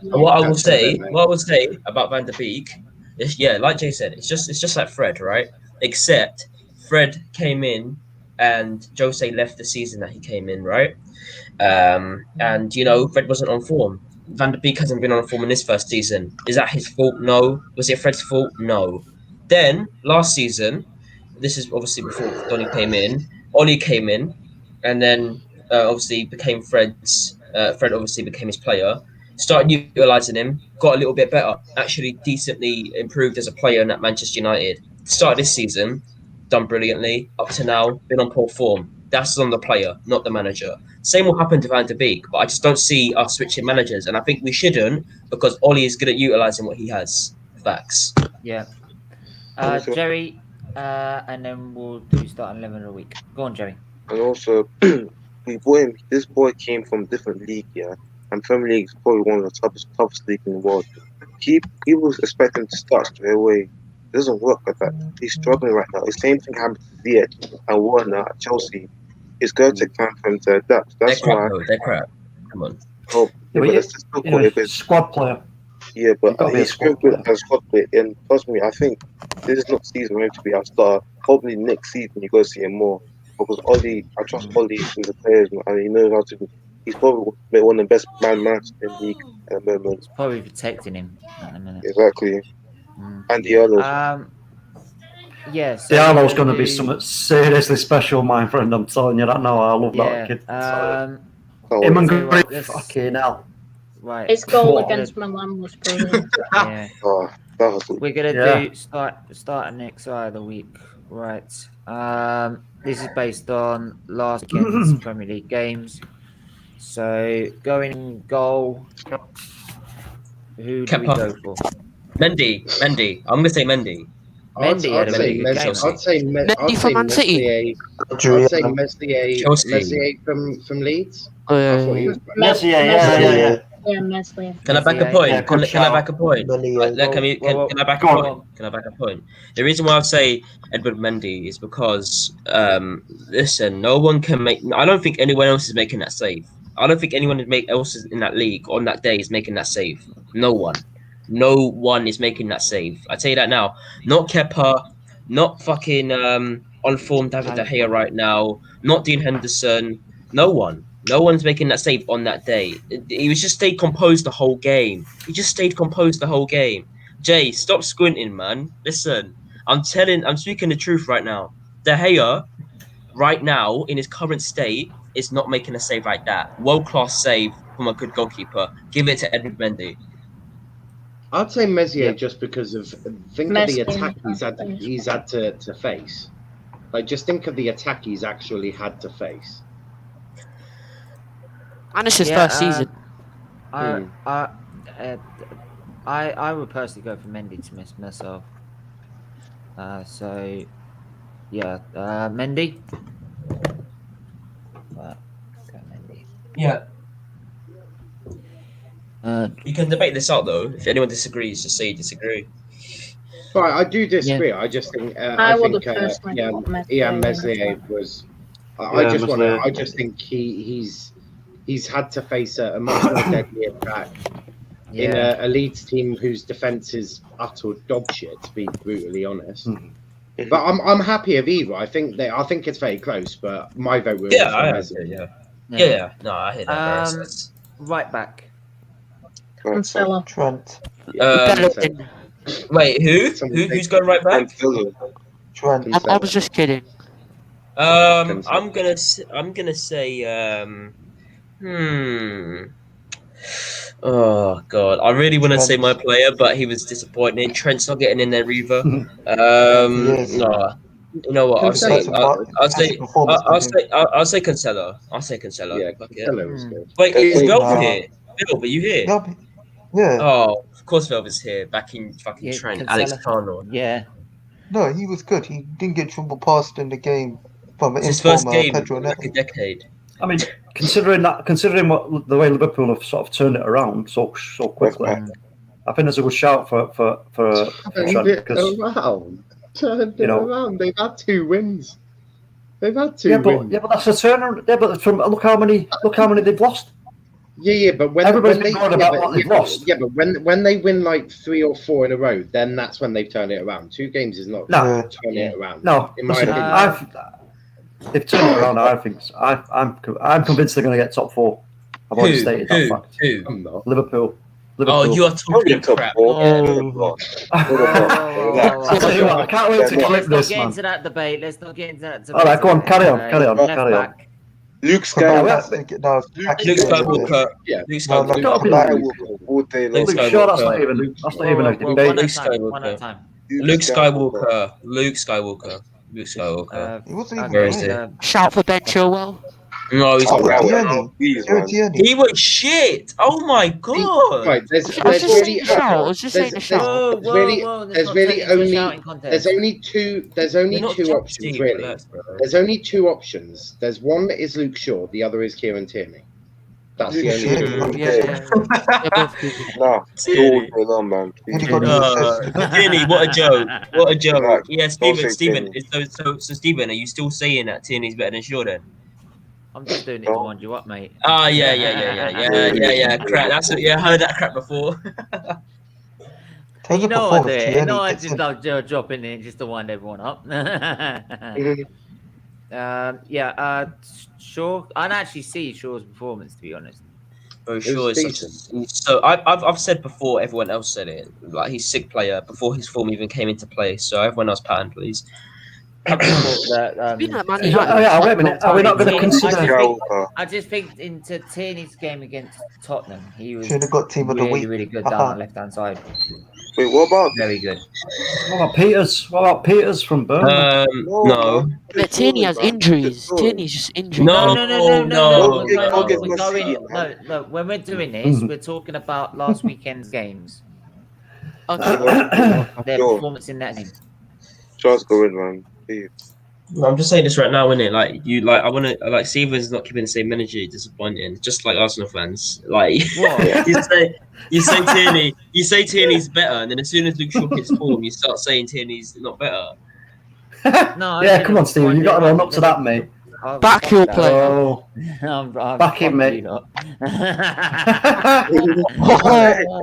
[SPEAKER 4] What I will say about Van der Beek is, like Jay said, it's just like Fred, right? Except Fred came in and Jose left the season that he came in, right? And Fred wasn't on form. Van der Beek hasn't been on a form in his first season. Is that his fault? No. Was it Fred's fault? No. Then last season, this is obviously before Donny came in. Ollie came in, and then obviously became Fred's. Fred obviously became his player. Started utilising him. Got a little bit better. Actually, decently improved as a player at Manchester United. Start this season, done brilliantly. Up to now, been on poor form. That's on the player, not the manager. Same will happen to Van der Beek, but I just don't see us switching managers, and I think we shouldn't because Ollie is good at utilising what he has. Facts.
[SPEAKER 1] Yeah. Jerry, and then we'll do start 11 of the week. Go on, Jerry.
[SPEAKER 11] And also, we bought him. This boy came from a different league, yeah. And Premier League is probably one of the toughest leagues in the world. He was expecting to start straight away. It doesn't work like that. He's struggling right now. The same thing happened to Ziyech and Werner at Chelsea. It's going to take time for him to adapt. That's why.
[SPEAKER 4] They're crap. Come on.
[SPEAKER 11] Oh, yeah, but it's still
[SPEAKER 2] squad player.
[SPEAKER 11] Yeah, but he's still good as a squad player. And trust me, I think this is not season for him to be our star. Probably next season you go see him more. Because Ollie, I trust Ollie with the players, and he knows how to. He's probably one of the best managers in the league at the moment.
[SPEAKER 1] It's probably protecting him at the minute.
[SPEAKER 11] Exactly. And the others.
[SPEAKER 1] Yeah, so
[SPEAKER 2] Diallo's going to be something seriously special, my friend. I'm telling you that now. I love that kid. Him and Griff, fucking hell.
[SPEAKER 1] Right.
[SPEAKER 8] His goal against Milan was brilliant.
[SPEAKER 1] Yeah. We're gonna do start next side of the week. Right. This is based on last weekend's Premier League games. So going goal. Who do we go for?
[SPEAKER 4] Mendy. I'm gonna say Mendy.
[SPEAKER 1] Mendy
[SPEAKER 3] from Man City.
[SPEAKER 5] Meslier from Leeds.
[SPEAKER 8] Meslier. Yeah, Meslier.
[SPEAKER 4] Can I back a point? Can I back a point? Can I back a point? Can I back a point? The reason why I say Edward Mendy is because listen, no one can make. I don't think anyone else is making that save. I don't think anyone else in that league on that day is making that save. No one. No one is making that save. I tell you that now. Not Kepa, not fucking on form David De Gea right now, not Dean Henderson. No one. No one's making that save on that day. He was just stayed composed the whole game. Jay, stop squinting, man. Listen, I'm speaking the truth right now. De Gea, right now, in his current state, is not making a save like that. World-class save from a good goalkeeper. Give it to Edward Mendy.
[SPEAKER 5] I'd say Meslier just because of think of the attack he's had to face. Like just think of the attack he's actually had to face.
[SPEAKER 3] And it's his first season.
[SPEAKER 1] I would personally go for Mendy to miss myself. So yeah, Mendy. Mendy.
[SPEAKER 4] Yeah. You can debate this out though. If anyone disagrees, just say you disagree.
[SPEAKER 5] Right, I do disagree. Yeah. I just think Meslier was. I just think he's had to face a much more deadly attack in a Leeds team whose defense is utter dog shit, to be brutally honest. Mm-hmm. But I'm happy of either. I think it's very close, but my vote will.
[SPEAKER 4] Yeah, no, I hear that.
[SPEAKER 1] Right back.
[SPEAKER 8] Cancelo.
[SPEAKER 11] Trent.
[SPEAKER 4] Wait, who's going right back?
[SPEAKER 11] Trent.
[SPEAKER 3] I was just kidding.
[SPEAKER 4] I'm gonna say Oh god, I really want to say my player, but he was disappointing. Trent's not getting in there either. No, you know what? I'll say Cancelo.
[SPEAKER 5] Yeah, Cancelo was good.
[SPEAKER 4] Wait, is Velvet here? Bill, are you here?
[SPEAKER 11] Yeah.
[SPEAKER 4] Oh, of course Velvet's here. Backing fucking Trent, Cancelo. Alex Turner.
[SPEAKER 1] Yeah.
[SPEAKER 12] No, he was good. He didn't get trouble passed in the game from
[SPEAKER 4] his first game in like a decade.
[SPEAKER 2] I mean, considering what the way Liverpool have sort of turned it around so quickly, I think there's a good shout for Trent because
[SPEAKER 5] turned it around. They've had 2 wins. Wins.
[SPEAKER 2] Yeah, but that's a turnaround. Yeah, but look how many they've lost.
[SPEAKER 5] Yeah, but when
[SPEAKER 2] everybody's been going about what they've lost.
[SPEAKER 5] Yeah, but when they win like 3 or 4 in a row, then that's when they've turned it around. 2 games is not turning it around.
[SPEAKER 2] No,
[SPEAKER 5] in my opinion.
[SPEAKER 2] They've turned it around. I think I'm convinced they're going to get top 4. I've already stated that fact.
[SPEAKER 4] Who?
[SPEAKER 5] I'm not.
[SPEAKER 2] Liverpool.
[SPEAKER 4] Oh, you are talking crap.
[SPEAKER 2] I'll tell you what, I can't wait to clip
[SPEAKER 1] Let's not
[SPEAKER 2] this,
[SPEAKER 1] get
[SPEAKER 2] man.
[SPEAKER 1] into that debate. Let's not get into that debate.
[SPEAKER 2] All right, go on, carry on, carry on,
[SPEAKER 1] Left
[SPEAKER 2] carry on.
[SPEAKER 1] back.
[SPEAKER 11] Luke
[SPEAKER 12] Skywalker.
[SPEAKER 11] Skywalker.
[SPEAKER 4] Luke Skywalker.
[SPEAKER 5] Yeah.
[SPEAKER 4] Luke
[SPEAKER 11] No,
[SPEAKER 4] Skywalker.
[SPEAKER 11] Luke Skywalker. All day long.
[SPEAKER 2] Luke Shaw, that's not even a
[SPEAKER 1] One
[SPEAKER 2] debate.
[SPEAKER 1] at a time. One at a time.
[SPEAKER 4] Luke Skywalker. Luke Skywalker. Luke Skywalker.
[SPEAKER 12] He wasn't even
[SPEAKER 4] Where is
[SPEAKER 12] great.
[SPEAKER 4] he?
[SPEAKER 3] Shout for Ben Chilwell.
[SPEAKER 4] No, he's
[SPEAKER 11] Oh,
[SPEAKER 4] not.
[SPEAKER 11] wow. Please, man.
[SPEAKER 4] He was shit. Oh my god.
[SPEAKER 5] Right,
[SPEAKER 3] I was just saying the shout. I was just saying the shout.
[SPEAKER 5] There's only two options really. There's only two options. There's one that is Luke Shaw, the other is Kieran Tierney. That's the only two.
[SPEAKER 11] Nah, Shaw going on, man.
[SPEAKER 4] Tierney, what a joke. What a joke.
[SPEAKER 11] Right,
[SPEAKER 4] Yeah,
[SPEAKER 11] don't say
[SPEAKER 4] Stephen.
[SPEAKER 11] Tierney.
[SPEAKER 4] So Stephen, are you still saying that Tierney's better than Shaw then?
[SPEAKER 1] I'm just doing it to wind you up, mate.
[SPEAKER 4] Ah, yeah. Crap. That's it. Yeah, I heard that crap before.
[SPEAKER 1] You know I do it. You know I just like drop in there just to wind everyone up. Shaw. I don't actually see Shaw's performance, to be honest.
[SPEAKER 4] Oh, sure. So I've said before, everyone else said it. Like, he's a sick player before his form even came into play. So everyone else pattern, please.
[SPEAKER 2] Wait a minute. Are we not going to consider?
[SPEAKER 1] I just think into Tierney's game against Tottenham, he was
[SPEAKER 12] Should have got team of the week.
[SPEAKER 1] really good down the left hand side.
[SPEAKER 11] Wait, what about
[SPEAKER 1] Very good.
[SPEAKER 2] What about Peters? What about Peters from Burnley?
[SPEAKER 4] No.
[SPEAKER 3] Yeah, Tierney has injuries. Tierney's just injured.
[SPEAKER 1] No. When we're doing this, we're talking about last weekend's games.
[SPEAKER 3] Okay.
[SPEAKER 1] Their performance in that game.
[SPEAKER 11] Just go in, man. Please.
[SPEAKER 4] I'm just saying this right now, innit? I want to Steven's not keeping the same energy. Disappointing, just like Arsenal fans. Like you say Tierney's better, and then as soon as Luke Shaw hits form, you start saying Tierney's not better.
[SPEAKER 2] Yeah, come on, Steven, you got to run up to that, mate.
[SPEAKER 3] Back your player.
[SPEAKER 2] Oh, back him, mate.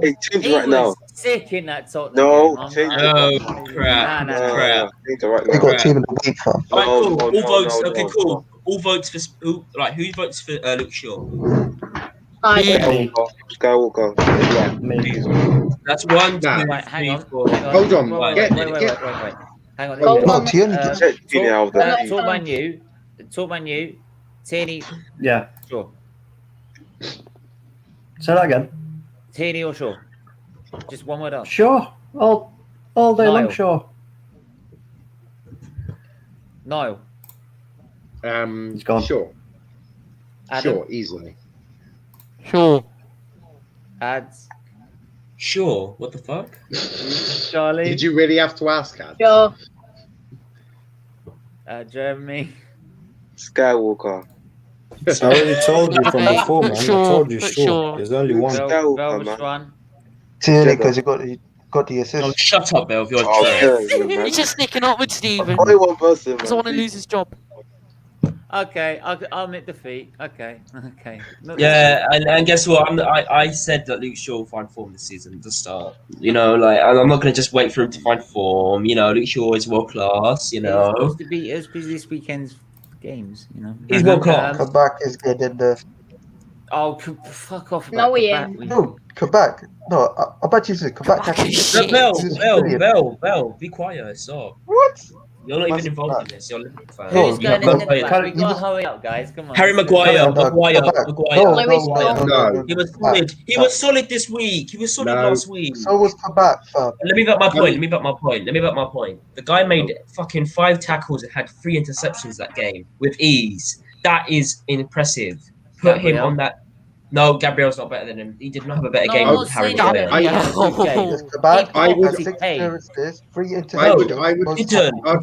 [SPEAKER 11] Hey, change right now.
[SPEAKER 1] Sick in that Tottenham.
[SPEAKER 11] No,
[SPEAKER 1] game.
[SPEAKER 11] change it.
[SPEAKER 4] Oh crap!
[SPEAKER 11] Change it right
[SPEAKER 12] They
[SPEAKER 11] now.
[SPEAKER 12] got team of the week, fam.
[SPEAKER 4] Right, cool.
[SPEAKER 11] No,
[SPEAKER 4] All
[SPEAKER 11] no,
[SPEAKER 4] votes.
[SPEAKER 11] no,
[SPEAKER 4] Okay,
[SPEAKER 11] no,
[SPEAKER 4] cool. All votes for who votes for Luke Shaw?
[SPEAKER 11] Skywalker.
[SPEAKER 5] Yeah,
[SPEAKER 2] me.
[SPEAKER 4] That's 1, 2,
[SPEAKER 1] Right, hang on.
[SPEAKER 4] 3, 4.
[SPEAKER 5] Hold on.
[SPEAKER 1] Wait. Hang on.
[SPEAKER 8] Hold
[SPEAKER 12] Tierney.
[SPEAKER 1] Talk Man U. Tierney.
[SPEAKER 2] Yeah.
[SPEAKER 1] Shaw.
[SPEAKER 2] Say that again.
[SPEAKER 1] Tierney or Shaw? Just one word answer.
[SPEAKER 2] Sure. All day long,
[SPEAKER 1] Niall.
[SPEAKER 2] sure.
[SPEAKER 1] Niall.
[SPEAKER 2] He's gone.
[SPEAKER 5] Sure.
[SPEAKER 1] Adam.
[SPEAKER 5] Sure, easily.
[SPEAKER 3] Sure.
[SPEAKER 1] Ads.
[SPEAKER 4] Sure. What the fuck?
[SPEAKER 1] Charlie.
[SPEAKER 5] Did you really have to ask, Ad?
[SPEAKER 8] Sure.
[SPEAKER 1] Jeremy.
[SPEAKER 11] Skywalker.
[SPEAKER 9] I already told you from
[SPEAKER 3] Okay,
[SPEAKER 9] before, man.
[SPEAKER 3] sure,
[SPEAKER 9] I told you,
[SPEAKER 3] but
[SPEAKER 9] sure.
[SPEAKER 3] sure.
[SPEAKER 9] There's only one.
[SPEAKER 1] Velvishwan.
[SPEAKER 12] Tierney, because he got the assist.
[SPEAKER 4] Oh, shut up, Belv. You're
[SPEAKER 3] He's just sneaking up with Steven.
[SPEAKER 11] Only one person,
[SPEAKER 3] Doesn't want to lose his job.
[SPEAKER 1] Okay, I'll admit defeat. Okay.
[SPEAKER 4] Yeah, and guess what? I said that Luke Shaw will find form this season at the start. You know, like, I'm not going to just wait for him to find form. You know, Luke Shaw is world class. You know,
[SPEAKER 1] It's supposed to be this weekend's games. You know,
[SPEAKER 4] he's world class.
[SPEAKER 12] Kabak is good in the.
[SPEAKER 1] Oh, fuck off!
[SPEAKER 8] No, he
[SPEAKER 1] Kabak.
[SPEAKER 8] ain't.
[SPEAKER 12] No, Kabak. No, I bet you said Kabak.
[SPEAKER 4] Bell, be quiet. Stop.
[SPEAKER 12] What?
[SPEAKER 4] You're not even involved in this. You're a Liverpool fan.
[SPEAKER 1] Who's
[SPEAKER 4] You
[SPEAKER 1] going
[SPEAKER 4] have
[SPEAKER 1] in
[SPEAKER 4] no
[SPEAKER 1] the
[SPEAKER 4] play.
[SPEAKER 1] back? We gotta hurry up, guys. Come on.
[SPEAKER 4] Harry Maguire.
[SPEAKER 12] No.
[SPEAKER 4] He was solid. He was solid this week. He was solid last week.
[SPEAKER 12] So was Kabak, fam.
[SPEAKER 4] Let me back my point. The guy made fucking 5 tackles and had 3 interceptions that game with ease. That is impressive. Put him on that. No, Gabriel's not better than him. He did not have a better game than Harry Maguire.
[SPEAKER 5] I would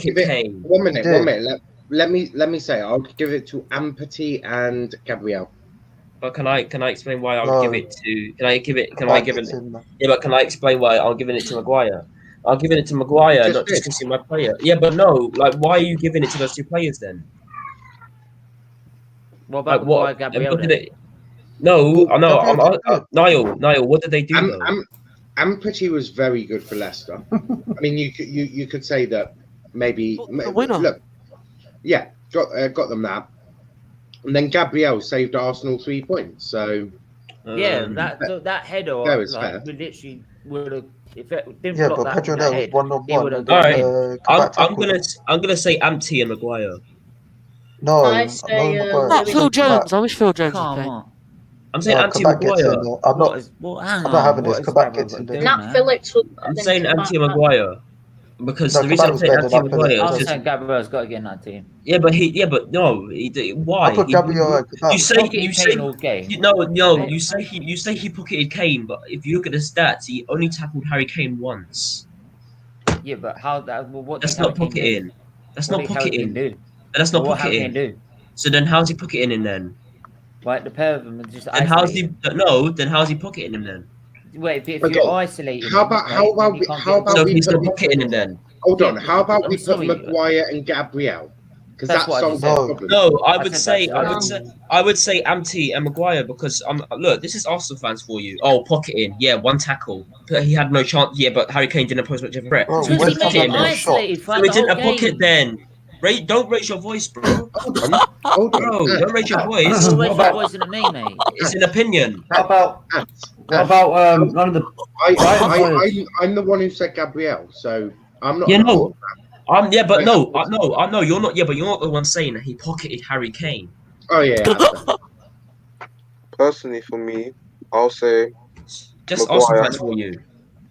[SPEAKER 5] give it 1 minute. Let me say I'll give it to Ampati and Gabriel.
[SPEAKER 4] But can I explain why I'll give it to? Can I explain why I'm giving it to Maguire? I'm giving it to Maguire, not just because he's my player. Yeah, but no, like, why are you giving it to those 2 players then?
[SPEAKER 1] What about Maguire, Gabriel?
[SPEAKER 4] Niall, what did they do?
[SPEAKER 5] Ampati was very good for Leicester. I mean, you could say that maybe
[SPEAKER 3] the winner.
[SPEAKER 5] Look, yeah, got them that. And then Gabriel saved Arsenal 3 points. So
[SPEAKER 1] yeah, that header
[SPEAKER 5] That was
[SPEAKER 1] like
[SPEAKER 5] fair.
[SPEAKER 1] we literally would have if it didn't
[SPEAKER 12] Yeah,
[SPEAKER 1] block
[SPEAKER 12] but
[SPEAKER 1] that
[SPEAKER 12] Pedro
[SPEAKER 1] with the
[SPEAKER 12] there was
[SPEAKER 1] head,
[SPEAKER 12] one on
[SPEAKER 1] he would
[SPEAKER 12] one.
[SPEAKER 1] have
[SPEAKER 4] All
[SPEAKER 1] got
[SPEAKER 4] right.
[SPEAKER 1] in.
[SPEAKER 4] I'm gonna say Amty and Maguire.
[SPEAKER 12] No,
[SPEAKER 8] I say,
[SPEAKER 12] Maguire.
[SPEAKER 3] Not Phil
[SPEAKER 8] Lewis
[SPEAKER 3] Jones. I wish Phil Jones was
[SPEAKER 1] Come
[SPEAKER 3] playing.
[SPEAKER 1] on.
[SPEAKER 4] I'm saying Amty and
[SPEAKER 12] Kabak gets in
[SPEAKER 4] Maguire.
[SPEAKER 12] there. I'm not.
[SPEAKER 1] Hang
[SPEAKER 12] I'm not having
[SPEAKER 1] on,
[SPEAKER 12] this.
[SPEAKER 1] what is
[SPEAKER 12] Kabak
[SPEAKER 1] Gabriel
[SPEAKER 12] gets
[SPEAKER 1] got
[SPEAKER 12] in
[SPEAKER 1] to
[SPEAKER 12] there.
[SPEAKER 1] do,
[SPEAKER 8] Nat
[SPEAKER 1] man?
[SPEAKER 8] Phillips was
[SPEAKER 4] I'm
[SPEAKER 8] then
[SPEAKER 4] saying
[SPEAKER 8] Kabak.
[SPEAKER 4] Amty and Maguire because
[SPEAKER 12] No,
[SPEAKER 4] the reason I'm
[SPEAKER 12] Kabak was
[SPEAKER 4] saying
[SPEAKER 12] better
[SPEAKER 4] Amty
[SPEAKER 12] than
[SPEAKER 4] and Maguire
[SPEAKER 12] Phillips.
[SPEAKER 1] I
[SPEAKER 4] is
[SPEAKER 1] was
[SPEAKER 4] just
[SPEAKER 1] saying Gabriel's got to get in that team.
[SPEAKER 4] yeah, but no, why?
[SPEAKER 12] I put Gabriel and Kabak.
[SPEAKER 1] Pocketed Kane all game.
[SPEAKER 4] You say he pocketed Kane, but if you look at the stats, he only tackled Harry Kane once.
[SPEAKER 1] Yeah, but how that? Well, what
[SPEAKER 4] That's
[SPEAKER 1] did Harry
[SPEAKER 4] not
[SPEAKER 1] Kane do?
[SPEAKER 4] pocketing. That's
[SPEAKER 1] What
[SPEAKER 4] not
[SPEAKER 1] did Harry Kane
[SPEAKER 4] pocketing.
[SPEAKER 1] do?
[SPEAKER 4] That's not
[SPEAKER 1] Well, what Harry Kane
[SPEAKER 4] pocketing.
[SPEAKER 1] do?
[SPEAKER 4] So then, how's he pocketing him then?
[SPEAKER 1] Right, the pair of them are just
[SPEAKER 4] And how's he?
[SPEAKER 1] isolated.
[SPEAKER 4] No, then how's he pocketing him then?
[SPEAKER 1] Wait, if
[SPEAKER 5] Okay.
[SPEAKER 1] you're isolating
[SPEAKER 5] How
[SPEAKER 1] him,
[SPEAKER 5] about
[SPEAKER 1] right, then you can't get the
[SPEAKER 4] So
[SPEAKER 1] ball.
[SPEAKER 4] he's not pocketing him then.
[SPEAKER 5] Hold
[SPEAKER 1] Yeah,
[SPEAKER 5] on. How about
[SPEAKER 1] I'm
[SPEAKER 5] we put
[SPEAKER 1] sorry.
[SPEAKER 5] Maguire and Gabriel? Because
[SPEAKER 1] That's
[SPEAKER 5] that
[SPEAKER 1] what I just
[SPEAKER 5] solves the
[SPEAKER 1] said.
[SPEAKER 5] problem.
[SPEAKER 4] No, I
[SPEAKER 1] I
[SPEAKER 4] would
[SPEAKER 1] said
[SPEAKER 4] say,
[SPEAKER 1] that's
[SPEAKER 4] I would say Amty and Maguire because look, this is Arsenal fans for you. Oh, pocketing, yeah, one tackle, but he had no chance. Yeah, but Harry Kane didn't pose much of a threat.
[SPEAKER 12] Bro,
[SPEAKER 4] So he
[SPEAKER 1] Because he
[SPEAKER 4] didn't
[SPEAKER 1] made
[SPEAKER 4] pocket
[SPEAKER 1] him
[SPEAKER 4] him then.
[SPEAKER 1] isolated
[SPEAKER 4] So
[SPEAKER 1] throughout
[SPEAKER 4] he
[SPEAKER 1] the whole
[SPEAKER 4] didn't pocket
[SPEAKER 1] game.
[SPEAKER 4] then. Don't raise your voice, bro.
[SPEAKER 5] Hold on. Hold on.
[SPEAKER 4] Bro, don't raise your voice.
[SPEAKER 1] You're
[SPEAKER 2] What
[SPEAKER 1] raising
[SPEAKER 2] about-
[SPEAKER 1] your voice at me, mate.
[SPEAKER 4] It's an opinion.
[SPEAKER 2] What about none of the Brighton players?
[SPEAKER 5] I'm the one who said Gabriel, so I'm not.
[SPEAKER 4] Yeah, no. You're not. Yeah, but you're not the one saying that he pocketed Harry Kane.
[SPEAKER 5] Oh yeah.
[SPEAKER 11] Personally, for me, I'll say
[SPEAKER 4] Just Arsenal
[SPEAKER 11] Maguire,
[SPEAKER 4] fans for you.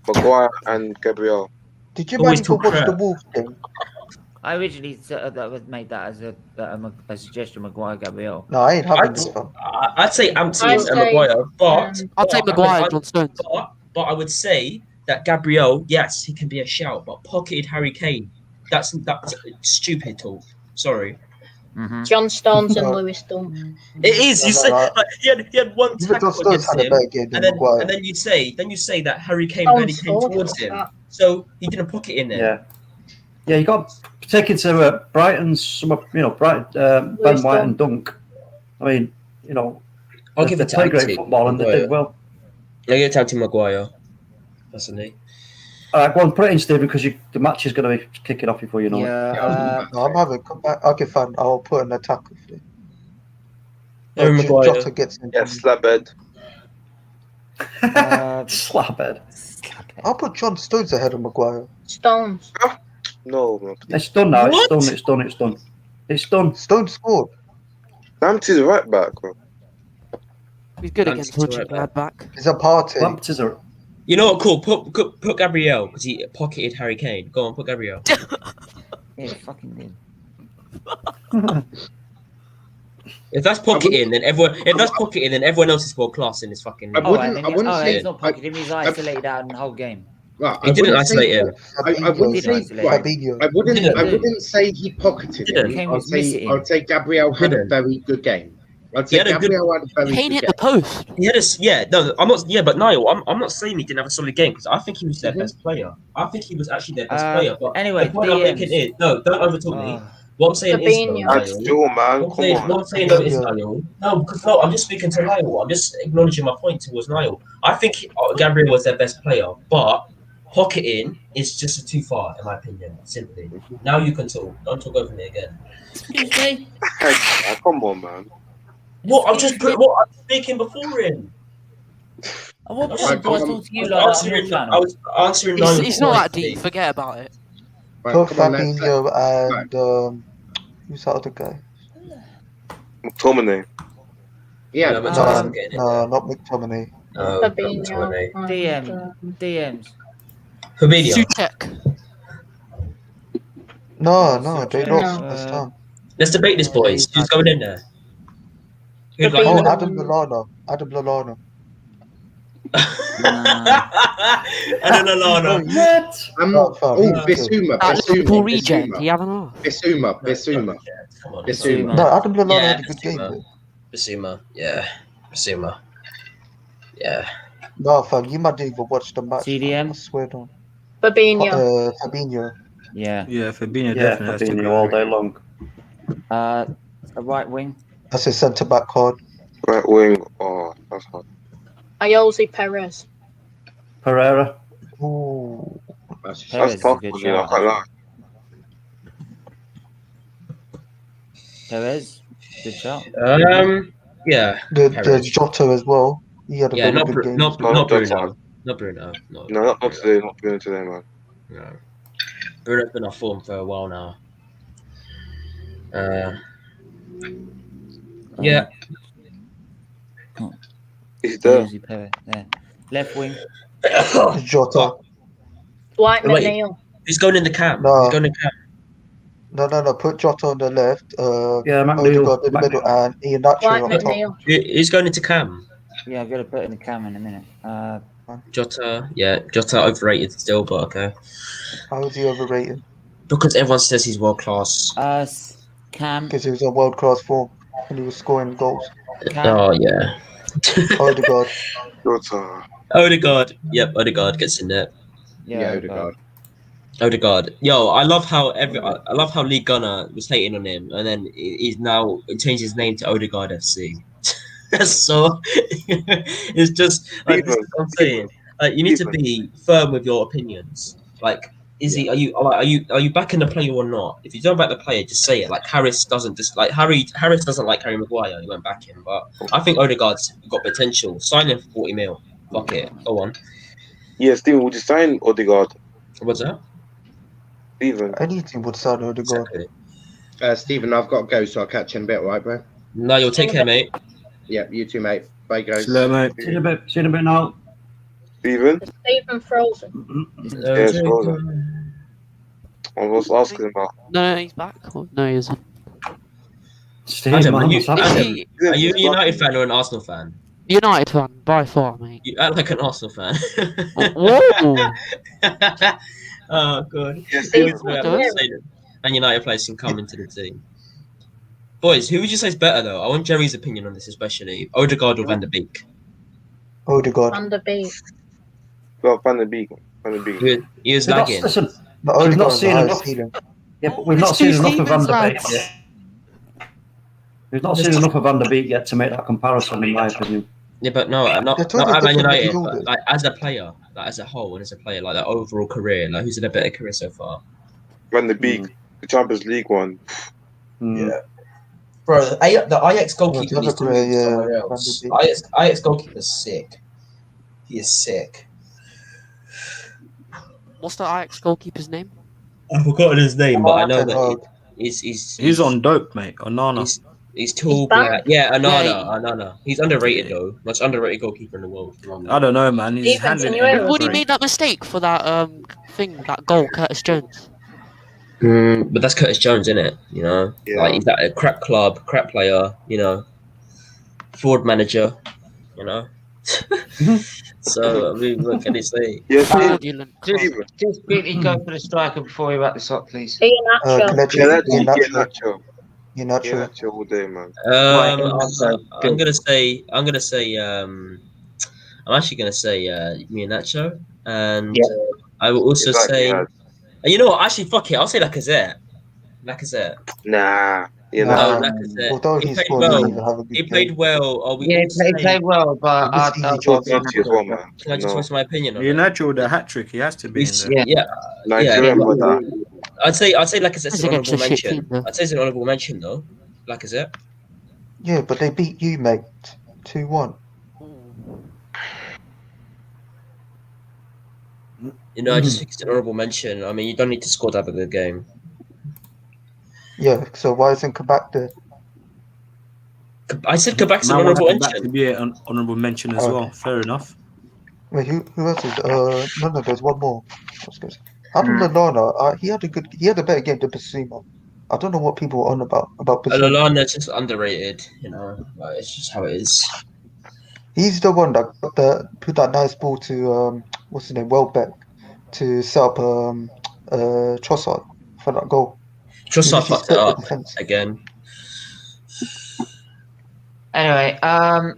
[SPEAKER 11] Maguire and Gabriel.
[SPEAKER 12] Did you
[SPEAKER 4] Always
[SPEAKER 12] manage to
[SPEAKER 4] talk
[SPEAKER 12] watch the
[SPEAKER 4] crap.
[SPEAKER 12] Wolves game?
[SPEAKER 1] I originally made that as a suggestion, Maguire, Gabriel.
[SPEAKER 12] No, I ain't having this, fam.
[SPEAKER 4] I'd say Amty
[SPEAKER 8] I'd
[SPEAKER 4] and
[SPEAKER 8] say,
[SPEAKER 4] Maguire, but
[SPEAKER 3] I'd say Maguire, John Stones.
[SPEAKER 4] But I would say that Gabriel, yes, he can be a shout, but pocketed Harry Kane. That's stupid talk. Sorry.
[SPEAKER 8] John Stones and Lewis Dunk.
[SPEAKER 4] It is. You say like, he had one
[SPEAKER 12] Even
[SPEAKER 4] tackle
[SPEAKER 12] John Stones
[SPEAKER 4] against
[SPEAKER 12] had a
[SPEAKER 4] him,
[SPEAKER 12] better game than Maguire.
[SPEAKER 4] and then you say that Harry Kane
[SPEAKER 8] Stones
[SPEAKER 4] barely came
[SPEAKER 8] scored
[SPEAKER 4] towards
[SPEAKER 8] for
[SPEAKER 4] him,
[SPEAKER 8] that.
[SPEAKER 4] so he didn't pocket in there.
[SPEAKER 2] Yeah, you got to take into Brighton's Brighton, Ben White and Dunk. I mean,
[SPEAKER 4] I'll give it to
[SPEAKER 2] play great
[SPEAKER 4] Amty.
[SPEAKER 2] football and they did well.
[SPEAKER 4] I'll give it to Maguire. Personally.
[SPEAKER 2] All right, go on, put it in, Steve, because the match is going to be kicking off before you know it.
[SPEAKER 12] No, I'm having come back. Okay, fine. I'll put an attack.
[SPEAKER 4] Harry Maguire.
[SPEAKER 12] Jota gets in.
[SPEAKER 11] Yeah, slabhead.
[SPEAKER 2] Slabhead.
[SPEAKER 12] I'll put John Stones ahead of Maguire.
[SPEAKER 8] Stones.
[SPEAKER 11] No, man.
[SPEAKER 2] It's done now.
[SPEAKER 4] What?
[SPEAKER 2] It's done.
[SPEAKER 12] Stones scored.
[SPEAKER 11] Lamptey's right back, bro.
[SPEAKER 3] He's good
[SPEAKER 4] Lamptey's
[SPEAKER 3] against Hudson
[SPEAKER 4] right
[SPEAKER 3] Glad back.
[SPEAKER 12] It's a party.
[SPEAKER 2] Lamptey's a...
[SPEAKER 4] You know what? Cool. Put Gabriel because he pocketed Harry Kane. Go on, put Gabriel.
[SPEAKER 1] Yeah, fucking did.
[SPEAKER 4] If that's pocketing, then everyone else is world class in this fucking.
[SPEAKER 5] I
[SPEAKER 1] Oh,
[SPEAKER 5] wouldn't-
[SPEAKER 1] and
[SPEAKER 5] I wouldn't say-
[SPEAKER 1] he's not pocketing him. He's isolated out in the whole game.
[SPEAKER 5] Right,
[SPEAKER 4] He didn't isolate him.
[SPEAKER 5] I wouldn't say. Right,
[SPEAKER 12] Fabinho.
[SPEAKER 5] I
[SPEAKER 4] Didn't.
[SPEAKER 5] wouldn't say he pocketed
[SPEAKER 4] Didn't.
[SPEAKER 5] him.
[SPEAKER 1] Kane
[SPEAKER 5] I'd
[SPEAKER 1] was missing
[SPEAKER 5] say
[SPEAKER 1] him.
[SPEAKER 5] I'd say Gabriel had a
[SPEAKER 4] Didn't.
[SPEAKER 5] very good game. I'd
[SPEAKER 4] He
[SPEAKER 5] say
[SPEAKER 4] had a good-
[SPEAKER 5] Gabriel had a very
[SPEAKER 3] Kane
[SPEAKER 5] good
[SPEAKER 3] hit the
[SPEAKER 5] game.
[SPEAKER 3] post.
[SPEAKER 4] He had I'm not. Yeah, but Niall, I'm not saying he didn't have a solid game because I think he was their best player. I think he was actually their best player. But
[SPEAKER 1] anyway,
[SPEAKER 4] the point I'm making is don't overtalk me. What I'm saying is,
[SPEAKER 8] Fabinho.
[SPEAKER 11] That's Joe, man.
[SPEAKER 4] What
[SPEAKER 11] Come
[SPEAKER 4] I'm
[SPEAKER 11] on.
[SPEAKER 4] saying though is Niall. No, because I'm just speaking to Niall. I'm just acknowledging my point towards Niall. I think Gabriel was their best player, but pocketing is just too far, in my opinion. Simply. Now you can talk. Don't talk over me again. Excuse me.
[SPEAKER 11] Come on, man.
[SPEAKER 4] What? I'm speaking before him.
[SPEAKER 1] I want
[SPEAKER 5] Right,
[SPEAKER 1] to
[SPEAKER 5] come on.
[SPEAKER 1] talk to you like that on your
[SPEAKER 4] I
[SPEAKER 1] channel.
[SPEAKER 4] was answering Niall's
[SPEAKER 3] It's not that
[SPEAKER 4] point.
[SPEAKER 3] deep. Forget about it.
[SPEAKER 5] Right,
[SPEAKER 12] Put
[SPEAKER 5] come on, let's-
[SPEAKER 12] Fabinho and who's that other guy?
[SPEAKER 11] McTominay.
[SPEAKER 5] Yeah,
[SPEAKER 4] No, but
[SPEAKER 12] No,
[SPEAKER 4] I'm getting it
[SPEAKER 12] no, not McTominay.
[SPEAKER 4] No,
[SPEAKER 8] Fabinho.
[SPEAKER 1] DMs.
[SPEAKER 4] Fabinho.
[SPEAKER 3] Suchek.
[SPEAKER 12] No, they
[SPEAKER 8] No.
[SPEAKER 12] lost this time.
[SPEAKER 4] Let's debate this, boys. Who's going in there? Who'd
[SPEAKER 8] Fabinho.
[SPEAKER 4] like
[SPEAKER 12] Oh, Adam Lallana.
[SPEAKER 4] Adam Lallana.
[SPEAKER 2] What?
[SPEAKER 5] Bissouma.
[SPEAKER 3] That Liverpool
[SPEAKER 5] Bissouma.
[SPEAKER 3] reject. He having off.
[SPEAKER 5] Bissouma.
[SPEAKER 4] Come on.
[SPEAKER 5] Bissouma.
[SPEAKER 12] No, Adam Lallana
[SPEAKER 4] Yeah,
[SPEAKER 12] had a good game.
[SPEAKER 4] Bissouma.
[SPEAKER 12] Though.
[SPEAKER 4] Basuma. Yeah. Basuma. Yeah.
[SPEAKER 12] No, fam, you might even watch the match.
[SPEAKER 1] CDM?
[SPEAKER 12] I swear on.
[SPEAKER 8] Fabinho.
[SPEAKER 12] Fabinho.
[SPEAKER 1] Yeah.
[SPEAKER 9] Yeah, Fabinho
[SPEAKER 2] Yeah,
[SPEAKER 9] definitely has to
[SPEAKER 2] Fabinho
[SPEAKER 9] go.
[SPEAKER 2] all day long.
[SPEAKER 1] A right wing.
[SPEAKER 12] That's his centre back card.
[SPEAKER 11] Right wing. Oh, that's hard.
[SPEAKER 8] Ayoze Perez.
[SPEAKER 2] Pereira.
[SPEAKER 12] Ooh.
[SPEAKER 5] That's
[SPEAKER 1] Perez is a
[SPEAKER 11] tough
[SPEAKER 1] good
[SPEAKER 11] for me, I
[SPEAKER 1] shout.
[SPEAKER 11] can't lie.
[SPEAKER 1] Perez. Good shout.
[SPEAKER 4] Yeah.
[SPEAKER 12] There's Jota as well. He had a very
[SPEAKER 4] not
[SPEAKER 12] good game.
[SPEAKER 4] not
[SPEAKER 11] Not
[SPEAKER 4] Bruno. Not Bruno.
[SPEAKER 11] No, not today. Not Bruno today, man.
[SPEAKER 4] No. Bruno's been off form for a while now. Yeah.
[SPEAKER 11] He's there.
[SPEAKER 1] There. Left wing.
[SPEAKER 12] It's Jota.
[SPEAKER 8] Dwight
[SPEAKER 4] Wait.
[SPEAKER 8] McNeil.
[SPEAKER 4] Who's going in the cam?
[SPEAKER 12] No.
[SPEAKER 4] Who's going in the cam?
[SPEAKER 12] No. Put Jota on the left.
[SPEAKER 2] McNeil.
[SPEAKER 12] Odegaard in the middle, and Ian
[SPEAKER 8] Dwight
[SPEAKER 12] Nacho up top.
[SPEAKER 8] McNeil.
[SPEAKER 4] Who's going into cam?
[SPEAKER 1] Yeah, I've got to put in the cam in a minute.
[SPEAKER 4] Jota. Yeah, Jota overrated still, but okay.
[SPEAKER 12] How is he overrated?
[SPEAKER 4] Because everyone says he's world class.
[SPEAKER 1] Cam.
[SPEAKER 12] Because he was on world class form and he was scoring goals.
[SPEAKER 4] Oh yeah.
[SPEAKER 12] Odegaard.
[SPEAKER 11] Jota.
[SPEAKER 4] Odegaard. Yep, Odegaard gets in there.
[SPEAKER 1] Yeah,
[SPEAKER 4] Odegaard. Yo, I love how Lee Gunner was hating on him, and then he's now changed his name to Odegaard FC. So it's just like this is what I'm saying. You need to be firm with your opinions. Like, are you backing the player or not? If you don't back the player, just say it. Like Harris doesn't like Harry Maguire. You won't back him, but I think Odegaard's got potential. Sign him for 40 mil. Fuck it. Go on.
[SPEAKER 11] Yeah, Steven, would you sign Odegaard?
[SPEAKER 4] What's that?
[SPEAKER 11] Steven.
[SPEAKER 12] Any team would sign Odegaard.
[SPEAKER 4] Exactly.
[SPEAKER 5] Steven, I've got to go, so I'll catch you in a bit, right, bro?
[SPEAKER 4] No, you'll take care, mate.
[SPEAKER 5] Yeah, you too, mate. Bye, guys.
[SPEAKER 9] Hello, mate.
[SPEAKER 2] See you in a bit now.
[SPEAKER 11] Steven?
[SPEAKER 8] Stephen Frozen.
[SPEAKER 11] Yes, Frozen. I was asking about.
[SPEAKER 3] No, he's back. No, he isn't.
[SPEAKER 4] Adam, are you
[SPEAKER 3] He-
[SPEAKER 4] a United fan or an Arsenal fan?
[SPEAKER 3] United fan, by far, mate.
[SPEAKER 4] You act like an Arsenal fan.
[SPEAKER 3] Whoa!
[SPEAKER 4] Oh, God.
[SPEAKER 11] Yes,
[SPEAKER 4] And United players can come into the team. Boys, who would you say is better, though? I want Jerry's opinion on this, especially. Odegaard or Van der Beek?
[SPEAKER 12] Odegaard.
[SPEAKER 8] Van der Beek.
[SPEAKER 11] Well, Van der Beek.
[SPEAKER 4] He was lagging.
[SPEAKER 2] Listen,
[SPEAKER 12] But
[SPEAKER 2] we've
[SPEAKER 12] Odegaard
[SPEAKER 2] not
[SPEAKER 12] is
[SPEAKER 2] seen
[SPEAKER 12] the
[SPEAKER 2] enough.
[SPEAKER 12] highest ceiling.
[SPEAKER 2] Yeah, but we've not
[SPEAKER 3] It's
[SPEAKER 2] seen
[SPEAKER 3] two
[SPEAKER 2] enough of Van der Beek.
[SPEAKER 3] Stevens,
[SPEAKER 2] We've not seen enough of Van der Beek yet to make that comparison, in my opinion.
[SPEAKER 4] Yeah, but not
[SPEAKER 12] They're
[SPEAKER 4] at
[SPEAKER 12] totally
[SPEAKER 4] Man
[SPEAKER 12] different
[SPEAKER 4] United,
[SPEAKER 12] midfielders.
[SPEAKER 4] but like as a player, like as a whole, and as a player, like their overall career, like who's had a better career so far?
[SPEAKER 11] Van der Beek, the Champions League one.
[SPEAKER 2] Yeah.
[SPEAKER 4] Bro, the Ajax
[SPEAKER 12] Yeah,
[SPEAKER 4] goalkeeper
[SPEAKER 12] the
[SPEAKER 4] needs to
[SPEAKER 12] other
[SPEAKER 4] move
[SPEAKER 12] player,
[SPEAKER 4] somewhere
[SPEAKER 12] yeah,
[SPEAKER 4] else.
[SPEAKER 12] Van der
[SPEAKER 4] Ajax goalkeeper's sick. He is sick.
[SPEAKER 3] What's the Ajax goalkeeper's name?
[SPEAKER 4] I've forgotten his name, but I know
[SPEAKER 12] Ten
[SPEAKER 4] that
[SPEAKER 12] Hag.
[SPEAKER 4] he's
[SPEAKER 9] on dope, mate. Onana.
[SPEAKER 4] He's tall,
[SPEAKER 8] He's back.
[SPEAKER 4] black. Yeah,
[SPEAKER 3] Yeah,
[SPEAKER 4] Onana. He's underrated though. Most underrated goalkeeper in the world.
[SPEAKER 9] I don't know, man. He's
[SPEAKER 8] Even
[SPEAKER 9] handling
[SPEAKER 8] Sinuela.
[SPEAKER 9] it.
[SPEAKER 3] Everybody made that mistake for that that goal, Curtis Jones.
[SPEAKER 4] But that's Curtis Jones, isn't it? You know,
[SPEAKER 11] Yeah.
[SPEAKER 4] like he's at a crap club, crap player. You know, fraud manager. You know. So I mean, what can he say?
[SPEAKER 11] Yes,
[SPEAKER 3] Fraudulent.
[SPEAKER 1] Just quickly go for the striker before we wrap this up, please.
[SPEAKER 8] Ian Nacho.
[SPEAKER 11] Nacho.
[SPEAKER 12] Ian Nacho.
[SPEAKER 11] Nacho all day, man.
[SPEAKER 4] I'm gonna say. I'm actually gonna say me and Nacho, and I will also say. You know what? Actually, fuck it. I'll say Lacazette.
[SPEAKER 11] Nah. You know.
[SPEAKER 12] Nah.
[SPEAKER 4] Lacazette.
[SPEAKER 12] Although
[SPEAKER 4] He
[SPEAKER 12] he
[SPEAKER 4] played
[SPEAKER 12] scored,
[SPEAKER 4] well.
[SPEAKER 12] he didn't have a good
[SPEAKER 4] He
[SPEAKER 12] game.
[SPEAKER 4] played well. Are we
[SPEAKER 1] Yeah,
[SPEAKER 4] all
[SPEAKER 1] he
[SPEAKER 4] saying-
[SPEAKER 1] played well, but
[SPEAKER 12] It was easy choice.
[SPEAKER 11] Nacho as well, man.
[SPEAKER 4] Can I just voice my opinion on
[SPEAKER 9] Yeah,
[SPEAKER 4] it?
[SPEAKER 9] natural, the hat trick. He has to be in there.
[SPEAKER 1] Yeah.
[SPEAKER 11] Nigerian,
[SPEAKER 4] but
[SPEAKER 11] brother.
[SPEAKER 4] I'd say Lacazette's
[SPEAKER 3] That's
[SPEAKER 4] an
[SPEAKER 3] against
[SPEAKER 4] honourable
[SPEAKER 3] a shit
[SPEAKER 4] mention.
[SPEAKER 3] team, though.
[SPEAKER 4] I'd say it's an honourable mention though. Lacazette.
[SPEAKER 12] Yeah, but they beat you, mate. 2-1.
[SPEAKER 4] You know, I just think it's an honourable mention. I mean, you don't need to score to have a good game.
[SPEAKER 12] Yeah, so why isn't Kabak there?
[SPEAKER 4] I said Kabak's an
[SPEAKER 9] Man,
[SPEAKER 4] honourable
[SPEAKER 9] wanted that to
[SPEAKER 4] mention.
[SPEAKER 9] be an honourable mention as well. Fair enough.
[SPEAKER 12] Wait, who else is? No, there's one more. I was gonna say. Adam Lallana, he had a better game than Basuma. I don't know what people are on about Basuma.
[SPEAKER 4] Lallana's just underrated. You know, like, it's just how it is.
[SPEAKER 12] He's the one that put that nice ball to what's his name, Welbeck, to set up Trossard for that goal.
[SPEAKER 4] Trossard
[SPEAKER 12] He
[SPEAKER 4] fucked it
[SPEAKER 12] split the
[SPEAKER 4] up
[SPEAKER 12] defense.
[SPEAKER 4] again.
[SPEAKER 1] Anyway, right,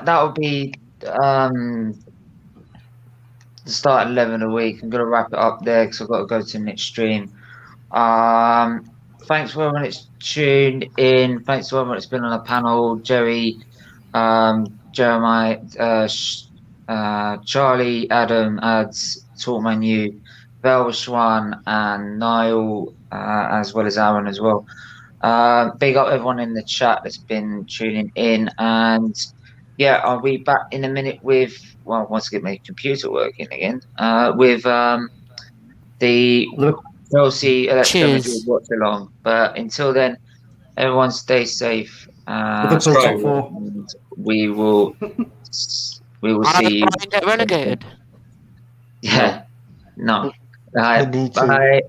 [SPEAKER 1] that will be the start 11 of the week. I'm going to wrap it up there because I've got to go to the next stream. Thanks for everyone that's tuned in. Thanks to everyone that's been on the panel. Jerry, Jeremiah, Charlie, Adam, Ads, Talkman U, Velshwan, and Niall, as well as Aaron as well. Big up everyone in the chat that's been tuning in, and yeah, I'll be back in a minute with once I get my computer working again. With the Chelsea Electro Madrid watch along. But until then, everyone stay safe. And we will see you.
[SPEAKER 3] Get relegated.
[SPEAKER 1] Yeah. No.
[SPEAKER 12] They need to.
[SPEAKER 1] Bye.